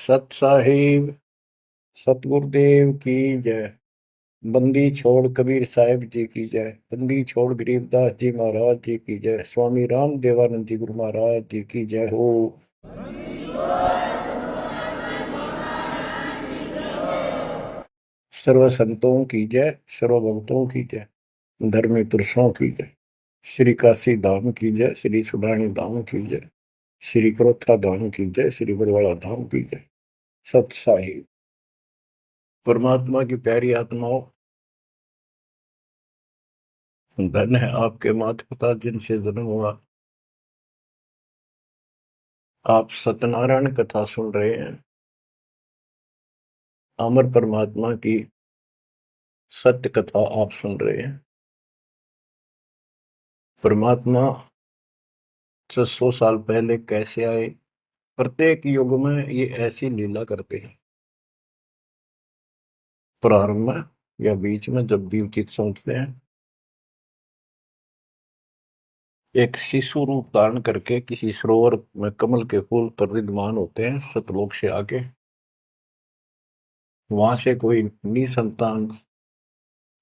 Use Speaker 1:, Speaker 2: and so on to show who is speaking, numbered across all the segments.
Speaker 1: सत साहिब सतगुरुदेव की जय। बंदी छोड़ कबीर साहिब जी की जय। बंदी छोड़ गरीबदास जी महाराज जी की जय। स्वामी राम देवानंद जी गुरु महाराज जी की जय हो। सर्व संतों की जय, सर्व भक्तों की जय, धर्मी पुरुषों की जय। श्री काशी धाम की जय, श्री सुडानी धाम की जय, श्री क्रोथा धाम की जय, श्री बरवाड़ा धाम की जय। सत साहिब परमात्मा की प्यारी आत्माओं, धन है आपके माता पिता जिनसे जन्म हुआ। आप सत्यनारायण कथा सुन रहे हैं। अमर परमात्मा की सत्य कथा आप सुन रहे हैं। परमात्मा 600 साल पहले कैसे आए, प्रत्येक युग में ये ऐसी लीला करते हैं। प्रारंभ में या बीच में जब भी उचित समझते हैं, एक शिशु रूप धारण करके किसी सरोवर में कमल के फूल पर विद्यमान होते हैं सतलोक से आके। वहां से कोई निसंतान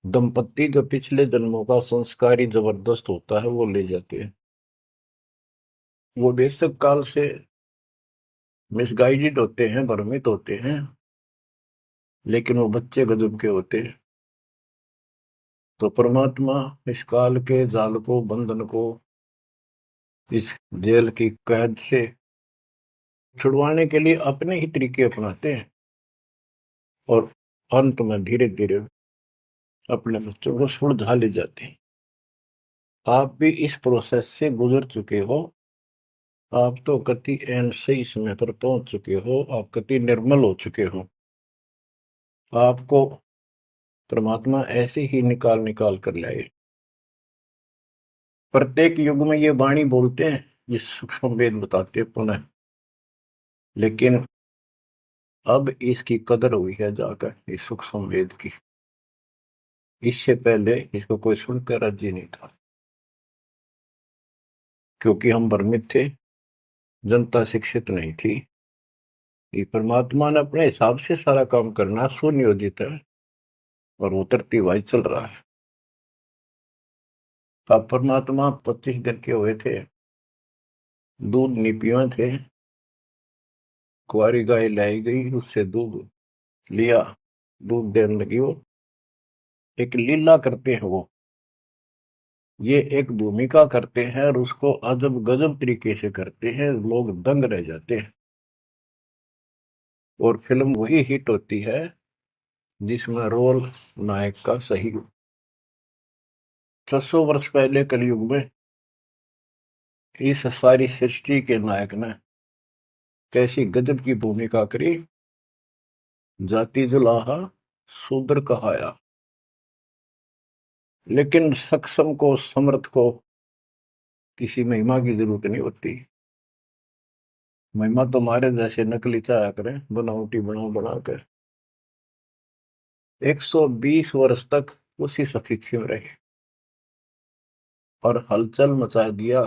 Speaker 1: दंपत्ति जो पिछले जन्मों का संस्कारी जबरदस्त होता है वो ले जाते हैं। वो बेशक काल से मिसगाइडेड होते हैं, भ्रमित होते हैं, लेकिन वो बच्चे गजब के होते हैं। तो परमात्मा इस काल के जाल को, बंधन को, इस जेल की कैद से छुड़वाने के लिए अपने ही तरीके अपनाते हैं और अंत में धीरे धीरे अपने बच्चों को सुलझा ले जाते हैं। आप भी इस प्रोसेस से गुजर चुके हो। आप तो कति एन सही समय पर पहुंच चुके हो। आप कति निर्मल हो चुके हो। आपको परमात्मा ऐसे ही निकाल निकाल कर लाए। प्रत्येक युग में ये वाणी बोलते हैं, ये सूक्ष्म वेद बताते पुनः, लेकिन अब इसकी कदर हुई है जाकर इस सूक्ष्म वेद की। इससे पहले इसको कोई सुनकर राजी नहीं था, क्योंकि हम भ्रमित थे, जनता शिक्षित नहीं थी। ये परमात्मा ने अपने हिसाब से सारा काम करना सुनियोजित है और उतरती हुआ चल रहा है। अब परमात्मा 25 दिन के हुए थे, दूध नहीं पिए थे। कुंवारी गाय लाई गई, उससे दूध लिया, दूध देने लगी। वो एक लीला करते हैं, वो ये एक भूमिका करते हैं और उसको अजब गजब तरीके से करते हैं, लोग दंग रह जाते हैं। और फिल्म वही हिट होती है जिसमें रोल नायक का सही हो। 600 वर्ष पहले कलयुग में इस सारी सृष्टि के नायक ने कैसी गजब की भूमिका करी। जाति जुलाहा शूद्र कहाया, लेकिन सक्षम को, समर्थ को किसी महिमा की जरूरत नहीं होती। महिमा तो हमारे जैसे नकली चाया करें, बनावटी बनाकर 120 वर्ष तक उसी स्थिति में रहे और हलचल मचा दिया।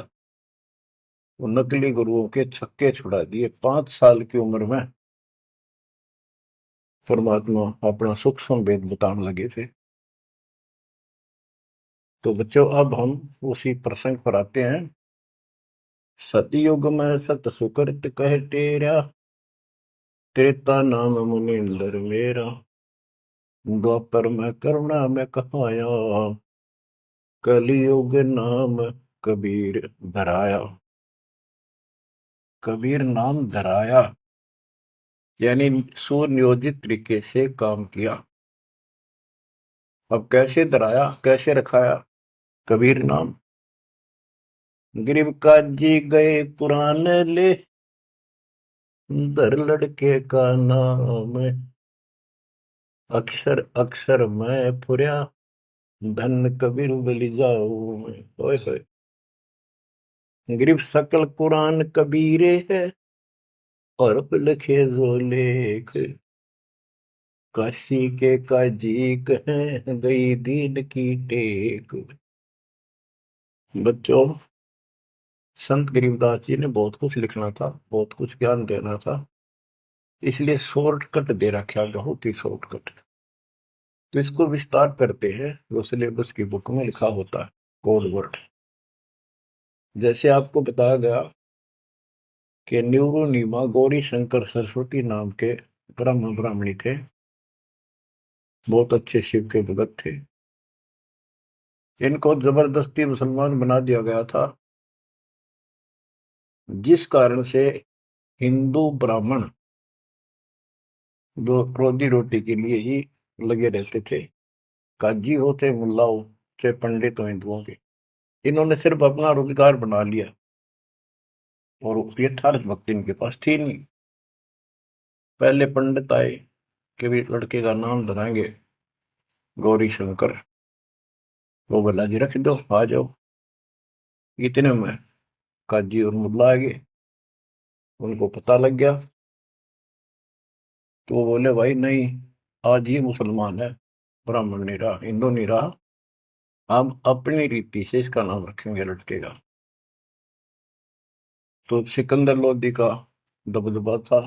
Speaker 1: वो नकली गुरुओं के छक्के छुड़ा दिए। 5 साल की उम्र में परमात्मा अपना सूक्ष्म वेद बताने लगे थे। तो बच्चों, अब हम उसी प्रसंग पर आते हैं। सतयुग में सत सुकृत कह टेरा, त्रेता नाम मुनिंदर मेरा, द्वापर में करुणा में कहाया, कलियुग नाम कबीर धराया। कबीर नाम धराया यानी सुनियोजित तरीके से काम किया। अब कैसे धराया, कैसे रखाया कबीर नाम? गरीब काजी गए पुराण ले, दर लड़के का नाम, अक्षर अक्षर मैं फुर्या, धन कबीर बलि जाऊं मैं। ओए होए, गरीब सकल कुरान कबीरे है, और अब लिखे जो लेख, काशी के काजी कहें गई दीन की टेक। बच्चों, संत गरीबदास जी ने बहुत कुछ लिखना था, बहुत कुछ ज्ञान देना था, इसलिए शॉर्टकट दे रखा, बहुत ही शॉर्टकट। तो इसको विस्तार करते हैं जो सिलेबस की बुक में लिखा होता है, कोड वर्ड। जैसे आपको बताया गया कि न्यूरोनीमा गौरी शंकर सरस्वती नाम के ब्राह्मणी थे, बहुत अच्छे शिव के भगत थे। इनको जबरदस्ती मुसलमान बना दिया गया था, जिस कारण से हिंदू ब्राह्मण जो रोजी रोटी के लिए ही लगे रहते थे, काजी हो चाहे मुल्ला हो चाहे पंडित हो हिंदुओं के, इन्होंने सिर्फ अपना रोजगार बना लिया और यथार्थ भक्ति इनके पास थी नहीं। पहले पंडित आए कि भी लड़के का नाम धराएंगे गौरी शंकर, वो बोला जी रख दो, आ जाओ। इतने में काजी और मुल्ला आ गए, उनको पता लग गया, तो वो बोले भाई नहीं, आज ही मुसलमान है, ब्राह्मण नहीं रहा, हिंदू नहीं रहा, हम अपनी रीति से इसका नाम रखेंगे लड़के का। तो सिकंदर लोदी का दबदबा था,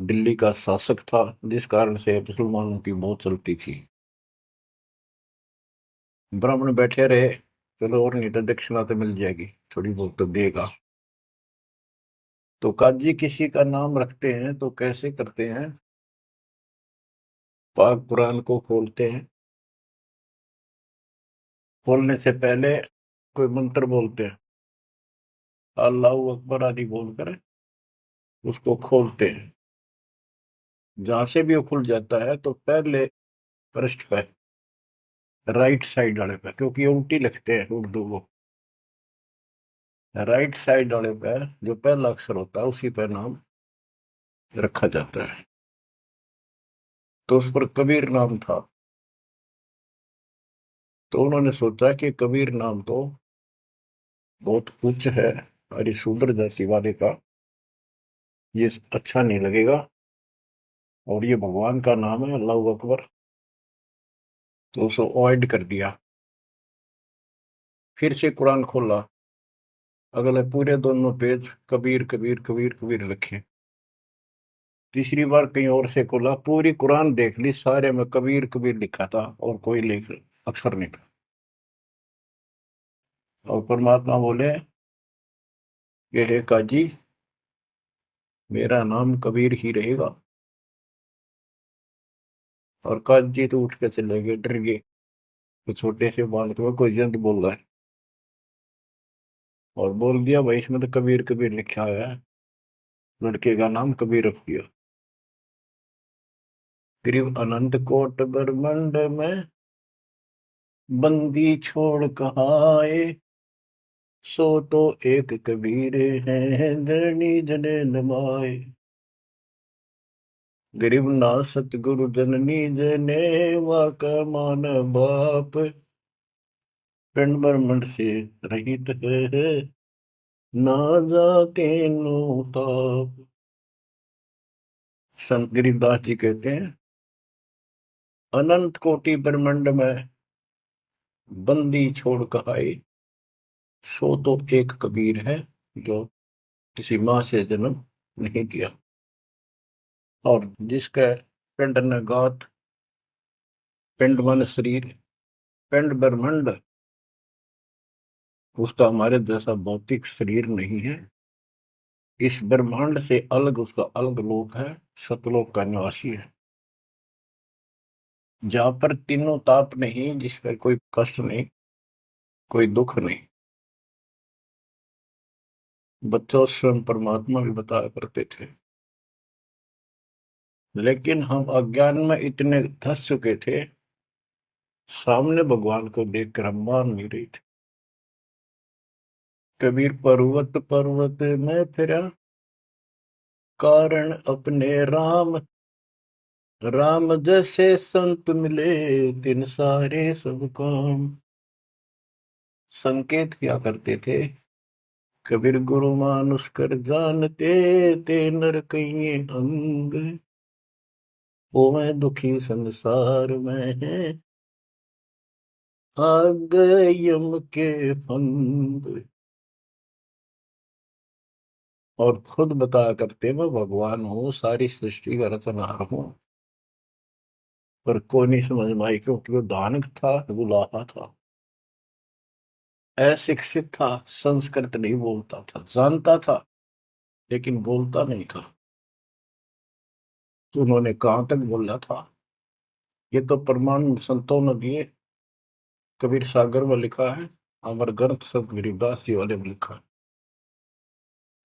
Speaker 1: दिल्ली का शासक था, जिस कारण से मुसलमानों की बहुत चलती थी। ब्राह्मण बैठे रहे, चलो और नहीं तो दक्षिणा तो मिल जाएगी, थोड़ी बहुत तो देगा। तो काजी किसी का नाम रखते हैं तो कैसे करते हैं, पाक कुरान को खोलते हैं, खोलने से पहले कोई मंत्र बोलते हैं, अल्लाह अकबर आदि बोलकर उसको खोलते हैं। जहां से भी वो खुल जाता है तो पहले पृष्ठ पे, राइट साइड वाले पे, क्योंकि उल्टी लिखते हैं उर्दू को, राइट साइड वाले पे जो पहला अक्षर होता है उसी पर नाम रखा जाता है। तो उस पर कबीर नाम था। तो उन्होंने सोचा कि कबीर नाम तो बहुत उच्च है, और इस शूद्र जाति वाले का ये अच्छा नहीं लगेगा, और ये भगवान का नाम है अल्लाह अकबर, तो उसे अवॉइड कर दिया। फिर से कुरान खोला, अगले पूरे दोनों पेज कबीर कबीर कबीर कबीर लिखे। तीसरी बार कहीं और से खोला, पूरी कुरान देख ली, सारे में कबीर कबीर लिखा था और कोई लेख अक्षर नहीं था। और परमात्मा बोले कि हे काजी, मेरा नाम कबीर ही रहेगा। और काजी तो उठ के चले गए, डर गए, तो छोटे से बालक में कोई जंत बोल रहा है, और बोल दिया भाई इसमें तो कबीर कबीर लिखा है, लड़के का नाम कबीर रख दिया। करीब अनंत कोट ब्रह्मंड में बंदी छोड़ कहाए, सो तो एक कबीर है धरणी जने नमाए। गरीब ना सतगुरु जननी जने वाका मान बाप, पिंड ब्रह्मंड से रहित है ना जाके नो ताप। संत गरीबदास जी कहते हैं, अनंत कोटि ब्रह्मंड में बंदी छोड़ कहाई, सो तो एक कबीर है जो किसी माँ से जन्म नहीं किया। और जिसका पिंड न गात, पिंड मन शरीर, पिंड ब्रह्मंड, उसका हमारे जैसा भौतिक शरीर नहीं है, इस ब्रह्मांड से अलग उसका अलग लोक है, सतलोक का निवासी है, जहां पर तीनों ताप नहीं, जिस पर कोई कष्ट नहीं, कोई दुख नहीं। बच्चों स्वयं परमात्मा भी बताया करते थे, लेकिन हम अज्ञान में इतने धस चुके थे, सामने भगवान को देखकर हम मान नहीं रहे थे। कबीर पर्वत पर्वत में फिरा, कारण अपने राम, राम जैसे संत मिले तिन सारे सब काम। संकेत किया करते थे, कबीर गुरु मानुष कर जानते, ते नर कहिए अंग, वो मैं दुखी संसार में है, आ गए यम के फंद। और खुद बताया करते मैं भगवान हूँ, सारी सृष्टि का रचनहार हूँ। पर कोई नहीं समझ में आई, क्योंकि वो धानक था, गुलाहा था, अशिक्षित था, संस्कृत नहीं बोलता था, जानता था लेकिन बोलता नहीं था। तो उन्होंने कहाँ तक बोला था, ये तो प्रमाण संतों ने दिए। कबीर सागर में लिखा है, अमर ग्रंथ संत गरीबदास जी वाले में लिखा है।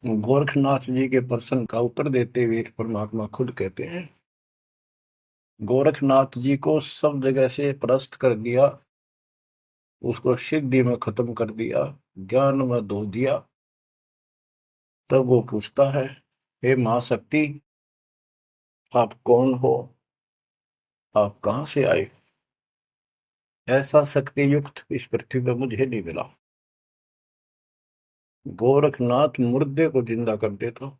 Speaker 1: गोरखनाथ जी के प्रश्न का उत्तर देते हुए परमात्मा खुद कहते हैं, गोरखनाथ जी को सब जगह से परास्त कर दिया, उसको सिद्धि में खत्म कर दिया, ज्ञान में धो दिया। तब वो पूछता है, हे मां शक्ति, आप कौन हो, आप कहाँ से आए। ऐसा शक्ति युक्त इस पृथ्वी पर मुझे नहीं मिला। गोरखनाथ मुर्दे को जिंदा कर देता,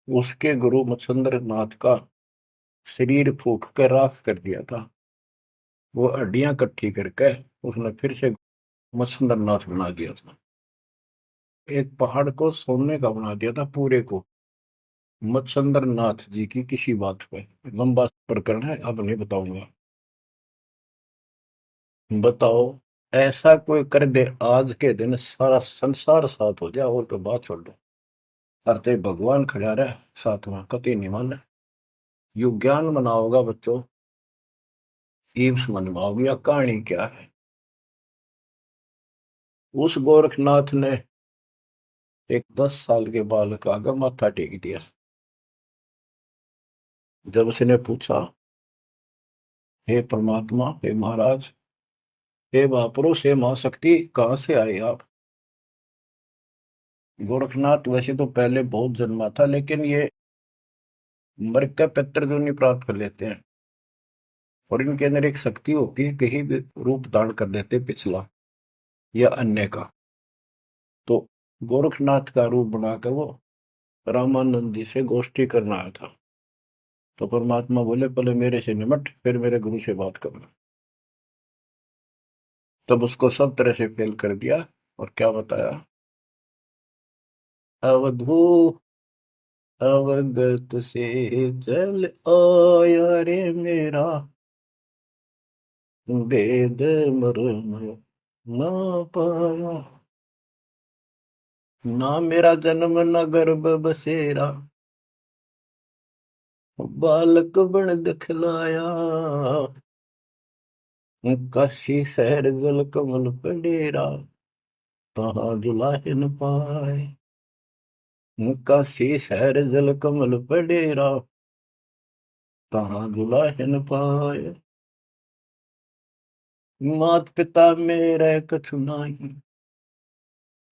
Speaker 1: उसके गुरु मच्छंद्र नाथ का शरीर फूक कर राख कर दिया था। वो हड्डियां इकट्ठी करके उसने फिर से मच्छंद्र नाथ बना दिया था। एक पहाड़ को सोने का बना दिया था पूरे को। मच्छंद्र नाथ जी की किसी बात पे लंबा प्रकरण है, अब नहीं बताऊंगा। बताओ, ऐसा कोई कर दे आज के दिन सारा संसार साथ हो जाए, और तो बात छोड़ दो, अरे भगवान खड़ा रहे साथ में, कति नहीं माने। यु ज्ञान बनाओगा बच्चों, ईब समझ में आओगी कहानी क्या है। उस गोरखनाथ ने एक 10 साल के बालक आगे माथा टेक दिया। जब उसने पूछा, हे परमात्मा, हे महाराज, हे महापुरुष, हे महाशक्ति, कहाँ से आए आप। गोरखनाथ वैसे तो पहले बहुत जन्मा था, लेकिन ये मृग का पितृ जो नहीं प्राप्त कर लेते हैं, और इनके अंदर एक शक्ति होती है, कहीं भी रूप धारण कर लेते पिछला या अन्य का। तो गोरखनाथ का रूप बनाकर वो रामानंद जी से गोष्ठी करना आया था। तो परमात्मा बोले, पहले मेरे से निमट, फिर मेरे गुरु से बात करना। तब उसको सब तरह से फेल कर दिया, और क्या बताया, अवधू अवगत से चल आया रे मेरा, वेद मर्म ना पाया। ना मेरा जन्म न गर्भ बसेरा, बालक बन दिखलाया। काशी शहर जल कमल पडेरा, तहाँ दुलाहिन पाए। काशी शहर जल कमल पडेरा, तहाँ दुलाहिन पाए। मात पिता मेरे कछु नाही,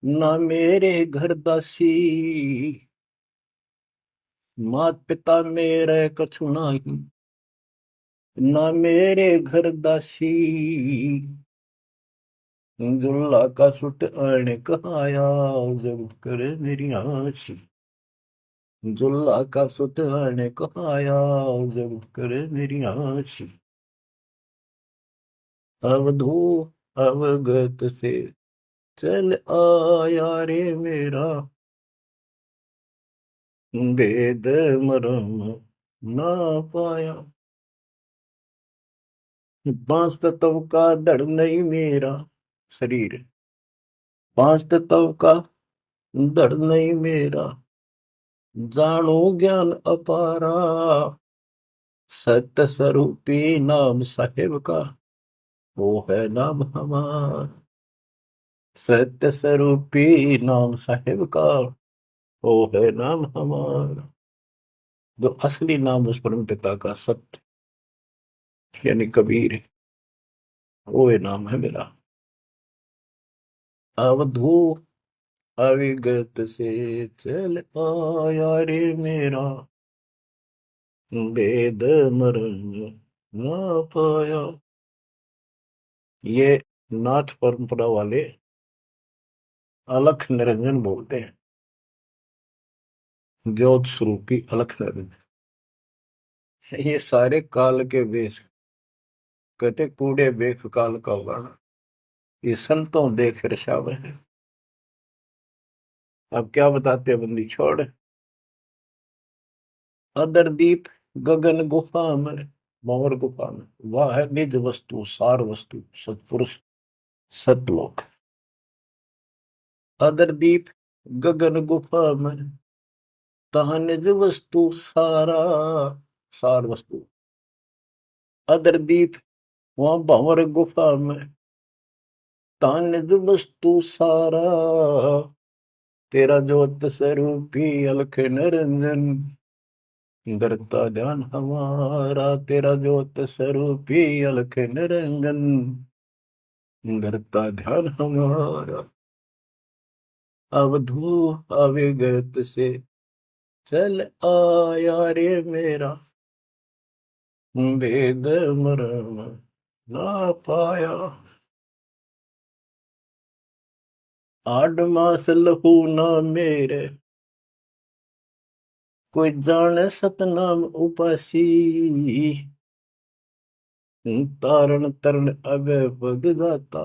Speaker 1: ना मेरे घर दासी। मात पिता मेरे कछु नाही, ना मेरे घर दासी। दुल्ला का सुत आने कहाया, जब करे मेरी आसी। दुल्ला का सुत आने कहाया, जब करे मेरी आसी। अवधू अवगत से चल आया रे मेरा, वेद मरम ना पाया। पांच तत्व का धड़ नहीं मेरा शरीर, पांच तत्व का धड़ नहीं मेरा। जानो ज्ञान अपारा, सत्य स्वरूपी नाम साहेब का, वो है नाम हमारा। सत्य स्वरूपी नाम साहेब का, वो है नाम हमारा। जो असली नाम उस परम पिता का सत्य यानी कबीर है, वो ये नाम है मेरा। अवधू अविगत से चल आया रे मेरा, वेद मरण ना पाया। ये नाथ परंपरा वाले अलख निरंजन बोलते हैं, ज्योत स्वरूपी अलख निरंजन। ये सारे काल के वेश, कहते कूड़े बेख काल का वर्ण, ये संतों देख रशाव है। अब क्या बताते हैं बंदी छोड़। अदर दीप गगन गुफा में, भंवर गुफा में, वह है निज वस्तु सार वस्तु सत्पुरुष सतलोक। अदर दीप गगन गुफा में, तहाँ निज वस्तु सारा सार वस्तु। अदर दीप वहां भंवर गुफा में, तहाँ निज वस्तु सारा। तेरा ज्योत स्वरूपी अलख निरंजन, करता ध्यान हमारा। तेरा ज्योत स्वरूपी अलख निरंजन, करता ध्यान हमारा। अवधू अविगत से चल आया रे मेरा, वेद मरण ना पाया। आठ मास लहू ना मेरे, कोई जाने सतनाम उपासी। तारण तरण अभय पद दाता,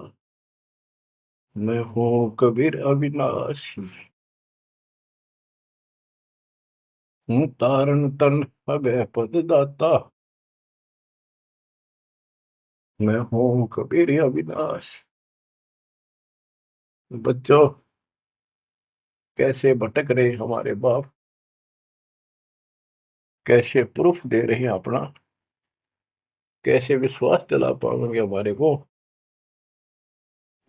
Speaker 1: मैं हूँ कबीर अविनाशी। हूँ तारण तरण अभय पद दाता, मैं हूँ कबीर अविनाश। बच्चों, कैसे भटक रहे हमारे बाप, कैसे प्रूफ दे रहे हैं अपना, कैसे विश्वास दिला पाएंगे हमारे को।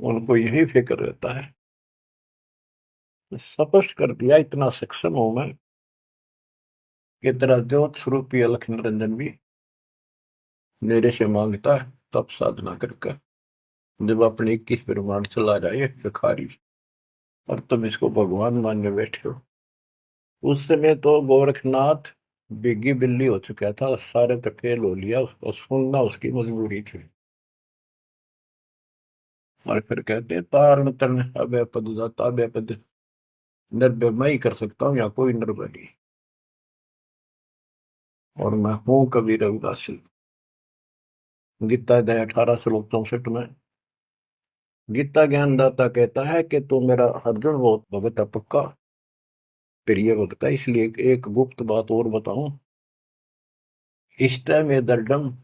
Speaker 1: उनको यही फिक्र रहता है। स्पष्ट कर दिया, इतना सक्षम हूं मैं कि तेरा ज्योत स्वरूपी अलख निरंजन भी मेरे से मांगता है तब साधना करके। जब अपने 21 ब्रह्मांड चला जाए भिखारी, और तुम इसको भगवान मानने बैठे हो। उस समय तो गोरखनाथ बिग्गी बिल्ली हो चुका था, सारे तो फेल हो लिया, उसको सुनना उसकी मजबूरी थी। और फिर कहते हैं तारण तरण अभय पद दाता, अभय पद निर्भय मैं ही कर सकता हूँ, या कोई निर्भय नहीं। और मैं हूं कबीर रविदासी। गीता अध्याय 18 श्लोक 64 में गीता ज्ञानदाता कहता है कि तू मेरा अर्जुन बहुत भगत है पक्का, प्रिय भक्त है। इसलिए एक गुप्त बात और बताऊं, इष्ट में दर्डम,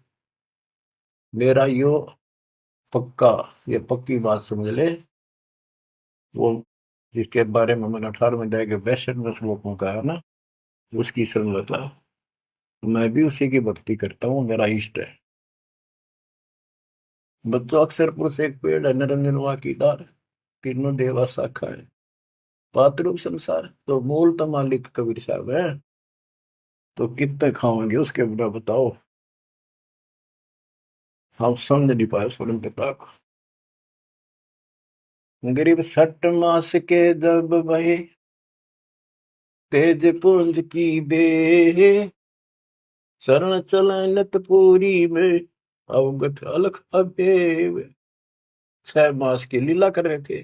Speaker 1: मेरा यो पक्का, ये पक्की बात समझ ले। वो जिसके बारे में मैंने 18वें अध्याय के 62वें श्लोकों का है ना, उसकी शरण लेता है। मैं भी उसी की भक्ति करता हूँ, मेरा इष्ट है। बच्चों, अक्षर पुरुष एक पेड़ है, निरंजन वाकीदार, तीनों देवा शाखा है, पातरूप संसार। तो मूल तो मालिक कबीर साहब है, तो कितने खाओगे उसके बिना बताओ। हम समझ नहीं पाए स्वयं पिता को। गरीब 60 मास के जब वही, तेज पुंज की दे, शरण चलनत पूरी में, अवगत अलख अबेव। 6 मास की लीला कर रहे थे,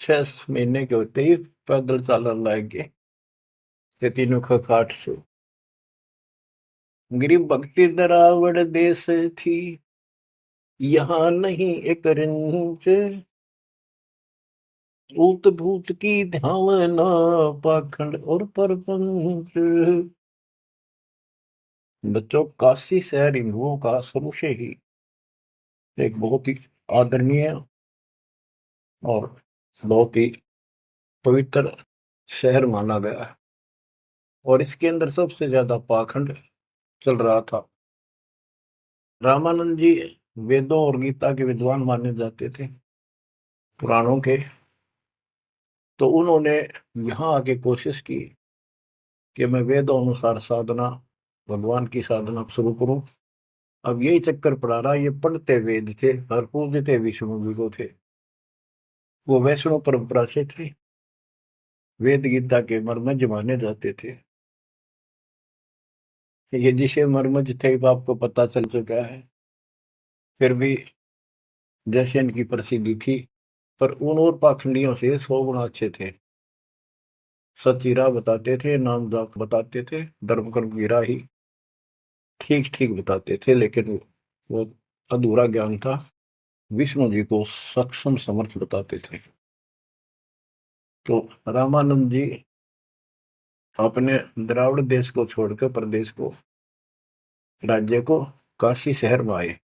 Speaker 1: 6 महीने के होते ही पैदल चालन लाग गए ते तीनों खखाट से। गरीब भक्ति दरावड़ देश थी, यहाँ नहीं एक रिंच, ऊत भूत की ध्यावना, पाखंड और परपंच। बच्चों, काशी शहर हिंदुओं का शुरू से ही एक बहुत ही आदरणीय और बहुत ही पवित्र शहर माना गया है। और इसके अंदर सबसे ज्यादा पाखंड चल रहा था। रामानंद जी वेदों और गीता के विद्वान माने जाते थे, पुराणों के। तो उन्होंने यहाँ आके कोशिश की कि मैं वेदों अनुसार साधना, भगवान की साधना शुरू करूं। अब यही चक्कर पड़ा रहा, ये पढ़ते वेद थे और पूजते विष्णु जी को थे। वो वैष्णव परंपरा से थे, वेद गीता के मर्मज्ञ माने जाते थे। ये जिसे मर्मज्ञ थे वो आपको पता चल चुका है। फिर भी जैसे इनकी प्रसिद्धि थी, पर उन और पाखंडियों से 100 गुना अच्छे थे। सच्ची राह बताते थे, नाम जाप बताते थे, धर्म कर्म की राह ही ठीक ठीक बताते थे। लेकिन वो अधूरा ज्ञान था, विष्णु जी को सक्षम समर्थ बताते थे। तो रामानंद जी अपने द्राविड़ देश को छोड़कर प्रदेश को, राज्य को, काशी शहर में आए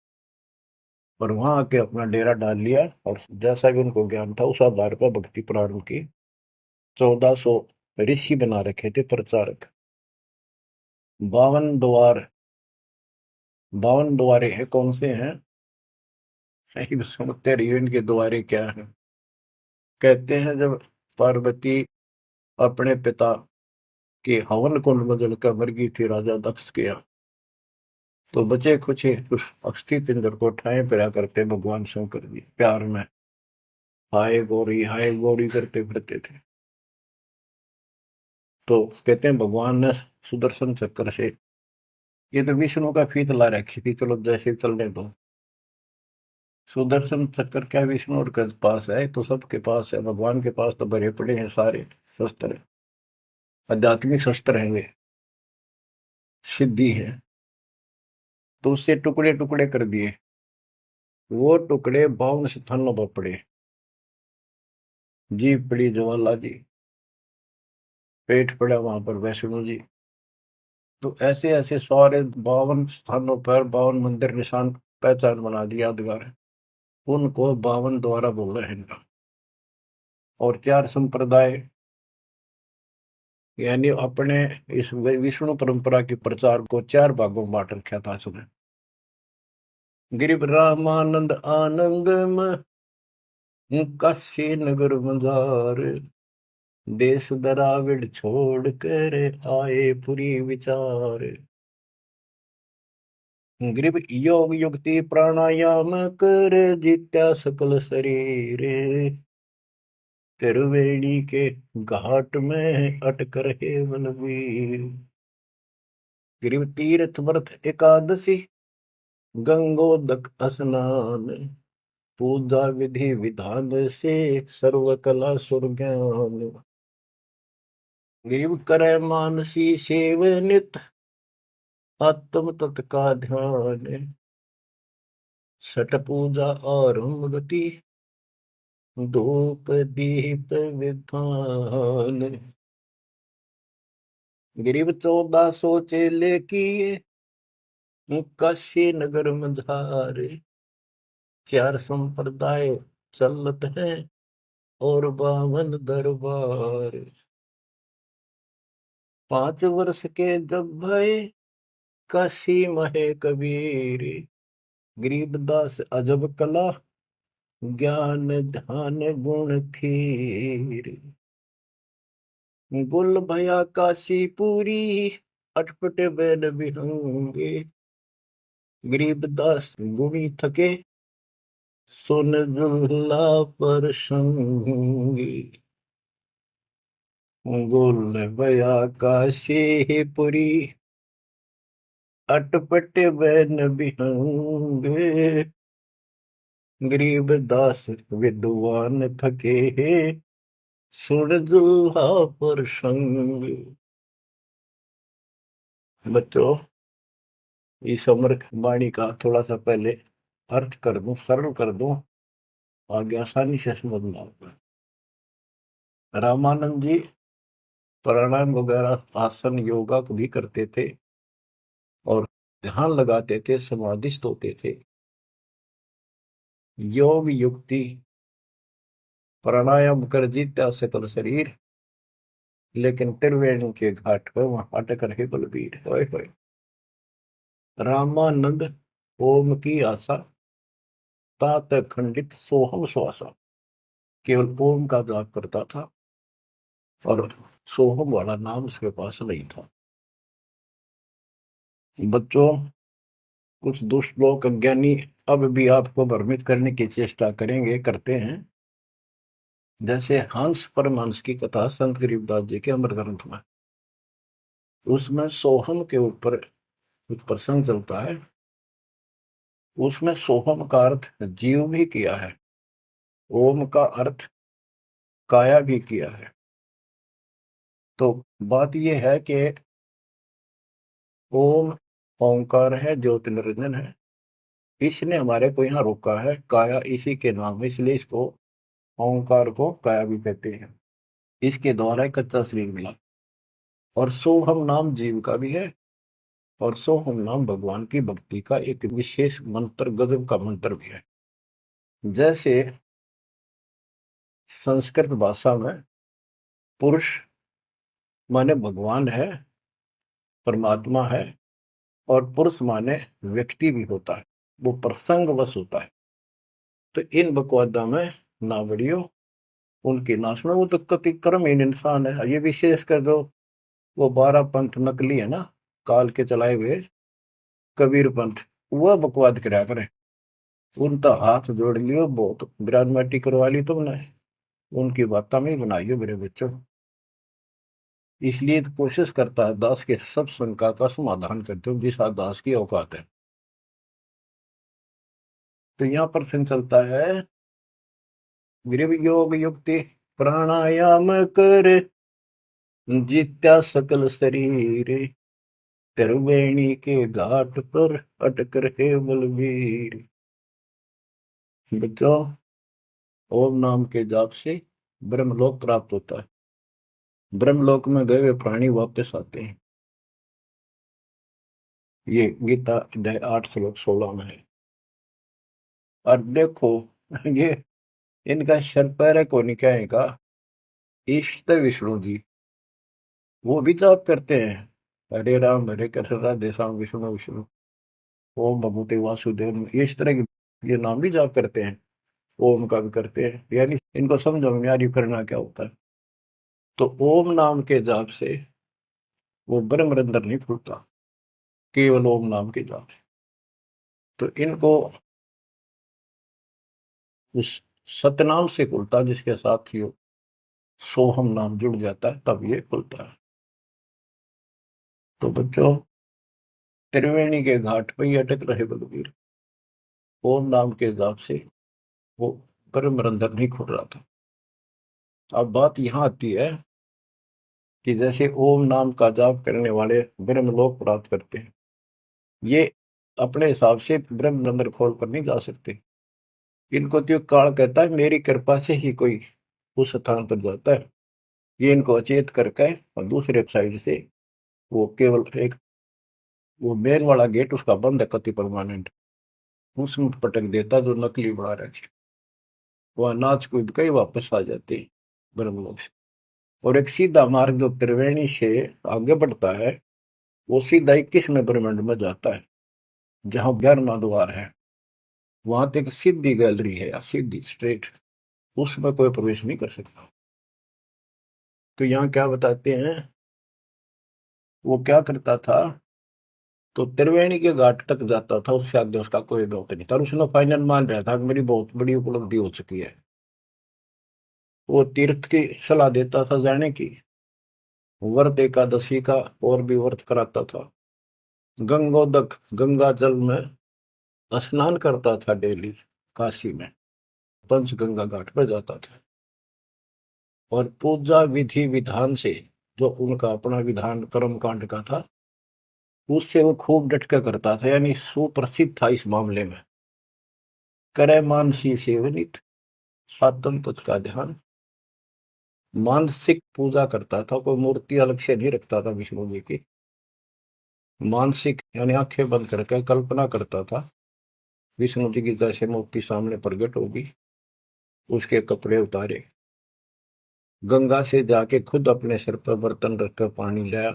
Speaker 1: और वहां आके अपना डेरा डाल लिया। और जैसा कि उनको ज्ञान था उस आधार पर भक्ति प्रारंभ की। 1400 ऋषि बना रखे थे प्रचारक। 52 द्वार, 52 द्वारे हैं, कौन से हैं? सही सुनते रहिए इनके द्वारे क्या है। कहते हैं जब पार्वती अपने पिता के हवन कुंड में जलकर मर गई थी राजा दक्ष के यहाँ, तो बचे कुछ उस अस्थि पिंजर को ठाए पिरा करते भगवान शंकर जी प्यार में हाय गौरी करते फिरते थे। तो कहते हैं भगवान ने सुदर्शन चक्र से, ये तो विष्णु का फीत ला रखी थी, चलो जैसे चलने दो। सुदर्शन चक्र क्या विष्णु और के पास है? तो सबके पास है, भगवान के पास तो भरे पड़े हैं सारे शस्त्र, आध्यात्मिक शस्त्र हैं वे, सिद्धि है। तो उससे टुकड़े टुकड़े कर दिए। वो टुकड़े 52 स्थानों पर पड़े। जीभ पड़ी ज्वाला जी, पेट पड़ा वहां पर वैष्णो जी। तो ऐसे ऐसे सारे 52 स्थानों पर 52 मंदिर निशान पहचान बना दिया यादगार। उनको 52 द्वारा बोला है इनका। और 4 संप्रदाय, यानी अपने इस विष्णु परंपरा के प्रचार को 4 भागों में बांट रखा था उसने। गिरिव रामानंद आनंद काशी नगर मजार, देश दराविड छोड़ कर आए पुरी विचार। गिरिव योग युक्ति प्राणायाम कर जित्या सकल शरीर, त्रिवेणी के घाट में अटक रहे मनवीर। गिरिव तीर्थ व्रत एकादशी, गंगोदक स्नान, पूजा विधि विधान से सर्व कला सुर ज्ञान। गिरिव करे मानसी सेव नित, आत्म तत् का ध्यान, सट पूजा आरंभ गति, धूप दीप विधान। गिरिव 1400 चेले किए, काशी नगर मझारे, 4 संप्रदाय चलत है और 52 दरबार। 5 वर्ष के जब भय काशी महे कबीर, गरीबदास अजब कला ज्ञान ध्यान गुण थीर। गुल भया काशी पूरी, अटपट बैन विहंगे, गरीबदास गुणी थके सुन जुल्ला पर संगी। गुल भया काशी पुरी, अटपट बैन विहंगे, गरीबदास विद्वान थके सुन जुल्हा पर संग। बच्चों, इस अमर वाणी का थोड़ा सा पहले अर्थ कर दूं, सरल कर दूं, आगे आसानी से समझना होगा। रामानंद जी प्राणायाम वगैरह आसन योगा को भी करते थे और ध्यान लगाते थे, समाधिस्थ होते थे। योग युक्ति प्राणायाम कर जीता सकल शरीर, लेकिन त्रिवेणी के घाट पर वहां अटक रहे बलबीर। होए होए। रामानंद ओम की आशा, तात खंडित सोहम श्वासा, केवल ओम का जाप करता था और सोहम वाला नाम उसके पास नहीं था। बच्चों, कुछ दुष्ट लोग अज्ञानी अब भी आपको भ्रमित करने की चेष्टा करेंगे, करते हैं। जैसे हंस परमहंस की कथा संत गरीबदास जी के अमर ग्रंथ में, उसमें सोहम के ऊपर कुछ प्रसंग चलता है। उसमें सोहम का अर्थ जीव भी किया है, ओम का अर्थ काया भी किया है। तो बात यह है कि ओम ओंकार है, ज्योति निरंजन है, इसने हमारे को यहाँ रोका है। काया इसी के नाम है, इसलिए इसको ओंकार को काया भी कहते हैं। इसके द्वारा ही कच्चा शरीर मिला। और सोहम नाम जीव का भी है, और सोहम नाम भगवान की भक्ति का एक विशेष मंत्र, गजब का मंत्र भी है। जैसे संस्कृत भाषा में पुरुष माने भगवान है, परमात्मा है, और पुरुष माने व्यक्ति भी होता है, वो प्रसंगवश होता है। तो इन बकवादा में ना बढ़ियो, उनकी नाश में, वो तो कति कर्महीन इंसान है। ये विशेष कर जो वो 12 पंथ नकली है ना, काल के चलाए हुए कबीर पंथ, वह बकवाद करा करे। उनका हाथ जोड़ लियो, बहुत विराजमाटी करवा ली तुमने, उनकी बात में ही बनाइयो मेरे बच्चों। इसलिए तो कोशिश करता है दास के सब शंका का समाधान करते हो, जिस दास की औकात है। तो यहाँ पर प्रश्न चलता है, गृह योग युक्ति प्राणायाम कर, जित्या सकल शरीर, त्रिवेणी के घाट पर अटक रहे बलवीर। बच्चों, ओम नाम के जाप से ब्रह्मलोक प्राप्त होता है। ब्रह्मलोक में गए हुए प्राणी वापस आते हैं। ये गीता अध्याय 8 श्लोक 16 में है। और देखो, ये इनका शर पैर को निकाय का इष्ट विष्णु जी, वो भी जाप करते हैं, हरे राम हरे कृष्ण राधे श्याम विष्णु विष्णु ओम भगवते वासुदेव, ये इस तरह के ये नाम भी जाप करते हैं, ओम का भी करते हैं। यानी इनको समझो में यार करना क्या होता है। तो ओम नाम के जाप से वो ब्रह्म रंध्र नहीं खुलता, केवल ओम नाम के जाप से। तो इनको उस सतनाम से खुलता, जिसके साथ ही सोहम नाम जुड़ जाता है, तब ये खुलता है। तो बच्चों, त्रिवेणी के घाट पर ही अटक रहे बलवीर, ओम नाम के जाप से वो ब्रह्म रंध्र नहीं खुल रहा था। अब बात यहां आती है कि जैसे ओम नाम का जाप करने वाले ब्रह्मलोक प्राप्त करते हैं, ये अपने हिसाब से ब्रह्म रंध्र खोल कर नहीं जा सकते। इनको तो काल कहता है मेरी कृपा से ही कोई उस स्थान पर जाता है। ये इनको अचेत करके और दूसरे साइड से वो केवल एक वो मेन वाला गेट उसका बंद है, कति परमानेंट, उसमें पटक देता जो नकली बना रखे, वह नाच कूद के ही वापस आ जाते ब्रह्मलोक से। और एक सीधा मार्ग जो त्रिवेणी से आगे बढ़ता है, वो सीधा 21वें ब्रह्मांड में जाता है, जहां 11वां द्वार है। वहां तक सीधी गैलरी है, या सीधी स्ट्रेट, उसमें कोई प्रवेश नहीं कर सकता। तो यहाँ क्या बताते हैं, वो क्या करता था, तो त्रिवेणी के घाट तक जाता था, उससे आगे उसका कोई बहुत नहीं था। उसने फाइनल मान रहा था कि मेरी बहुत बड़ी उपलब्धि हो चुकी है। वो तीर्थ की सलाह देता था जाने की, व्रत एकादशी का और भी व्रत कराता था, गंगोदक गंगा जल में स्नान करता था डेली, काशी में पंचगंगा घाट पर जाता था। और पूजा विधि विधान से, जो उनका अपना विधान कर्म कांड का था, उससे वो खूब डटका करता था, यानी सुप्रसिद्ध था इस मामले में। करे मानसी सेवनित आत्म तुझ का ध्यान, मानसिक पूजा करता था, कोई मूर्ति अलग से नहीं रखता था विष्णु जी की। मानसिक यानी आंखें बंद करके कल्पना करता था विष्णु जी की जैसे मूर्ति सामने प्रकट होगी, उसके कपड़े उतारे, गंगा से जाके खुद अपने सिर पर बर्तन रखकर पानी लाया।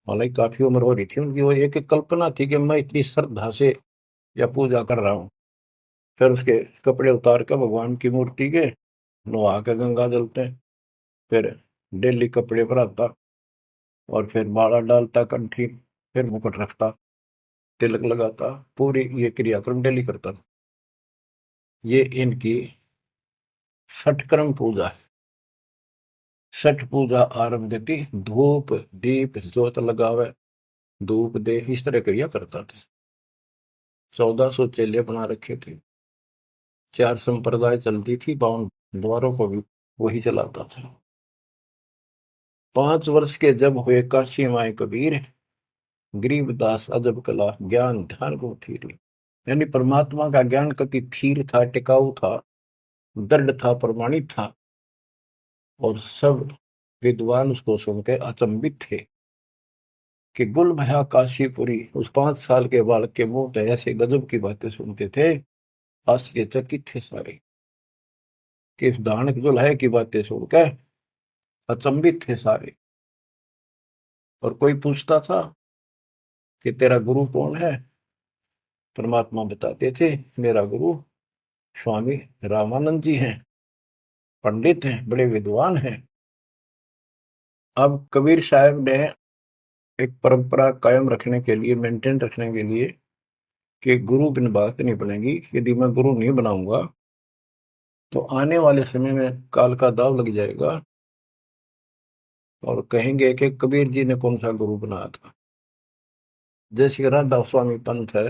Speaker 1: हालांकि काफी उम्र हो रही थी उनकी, वो एक कल्पना थी कि मैं इतनी श्रद्धा से या पूजा कर रहा हूँ। फिर उसके कपड़े उतार कर भगवान की मूर्ति के नहा के गंगा जलते हैं, फिर डेली कपड़े पर आता, और फिर माला डालता कंठी, फिर मुकुट रखता, तिलक लगाता, पूरी ये क्रियाक्रम डेली करता था। ये इनकी षटक्रम पूजा है। छठ पूजा आरंभ गति, धूप दीप ज्योत लगावे, धूप दे, इस तरह क्रिया करता था। 1400 चेले बना रखे थे, 4 संप्रदाय चलती थी, 52 द्वारों को भी वही चलाता था। 5 वर्ष के जब हुए काशी माए कबीर, गरीबदास अजब कला ज्ञान ध्यान को थीर। यानी परमात्मा का ज्ञान कति थीर था, टिकाऊ था, दृढ़ था, प्रमाणित था। और सब विद्वान उसको सुनकर अचंभित थे कि गुल भया काशीपुरी। उस 5 साल के बालक के मुंह से ऐसे गजब की बातें सुनते थे, आश्चर्यचकित थे सारे कि इस दानक दुल्हे की बातें सुनकर अचंभित थे सारे। और कोई पूछता था कि तेरा गुरु कौन है? परमात्मा बताते थे, मेरा गुरु स्वामी रामानंद जी हैं, पंडित हैं, बड़े विद्वान हैं। अब कबीर साहब ने एक परंपरा कायम रखने के लिए, मेंटेन रखने के लिए, कि गुरु बिन बात नहीं बनेगी, यदि मैं गुरु नहीं बनाऊंगा तो आने वाले समय में काल का दाव लग जाएगा और कहेंगे कि कबीर जी ने कौन सा गुरु बनाया था। जैसे राधा स्वामी पंथ है,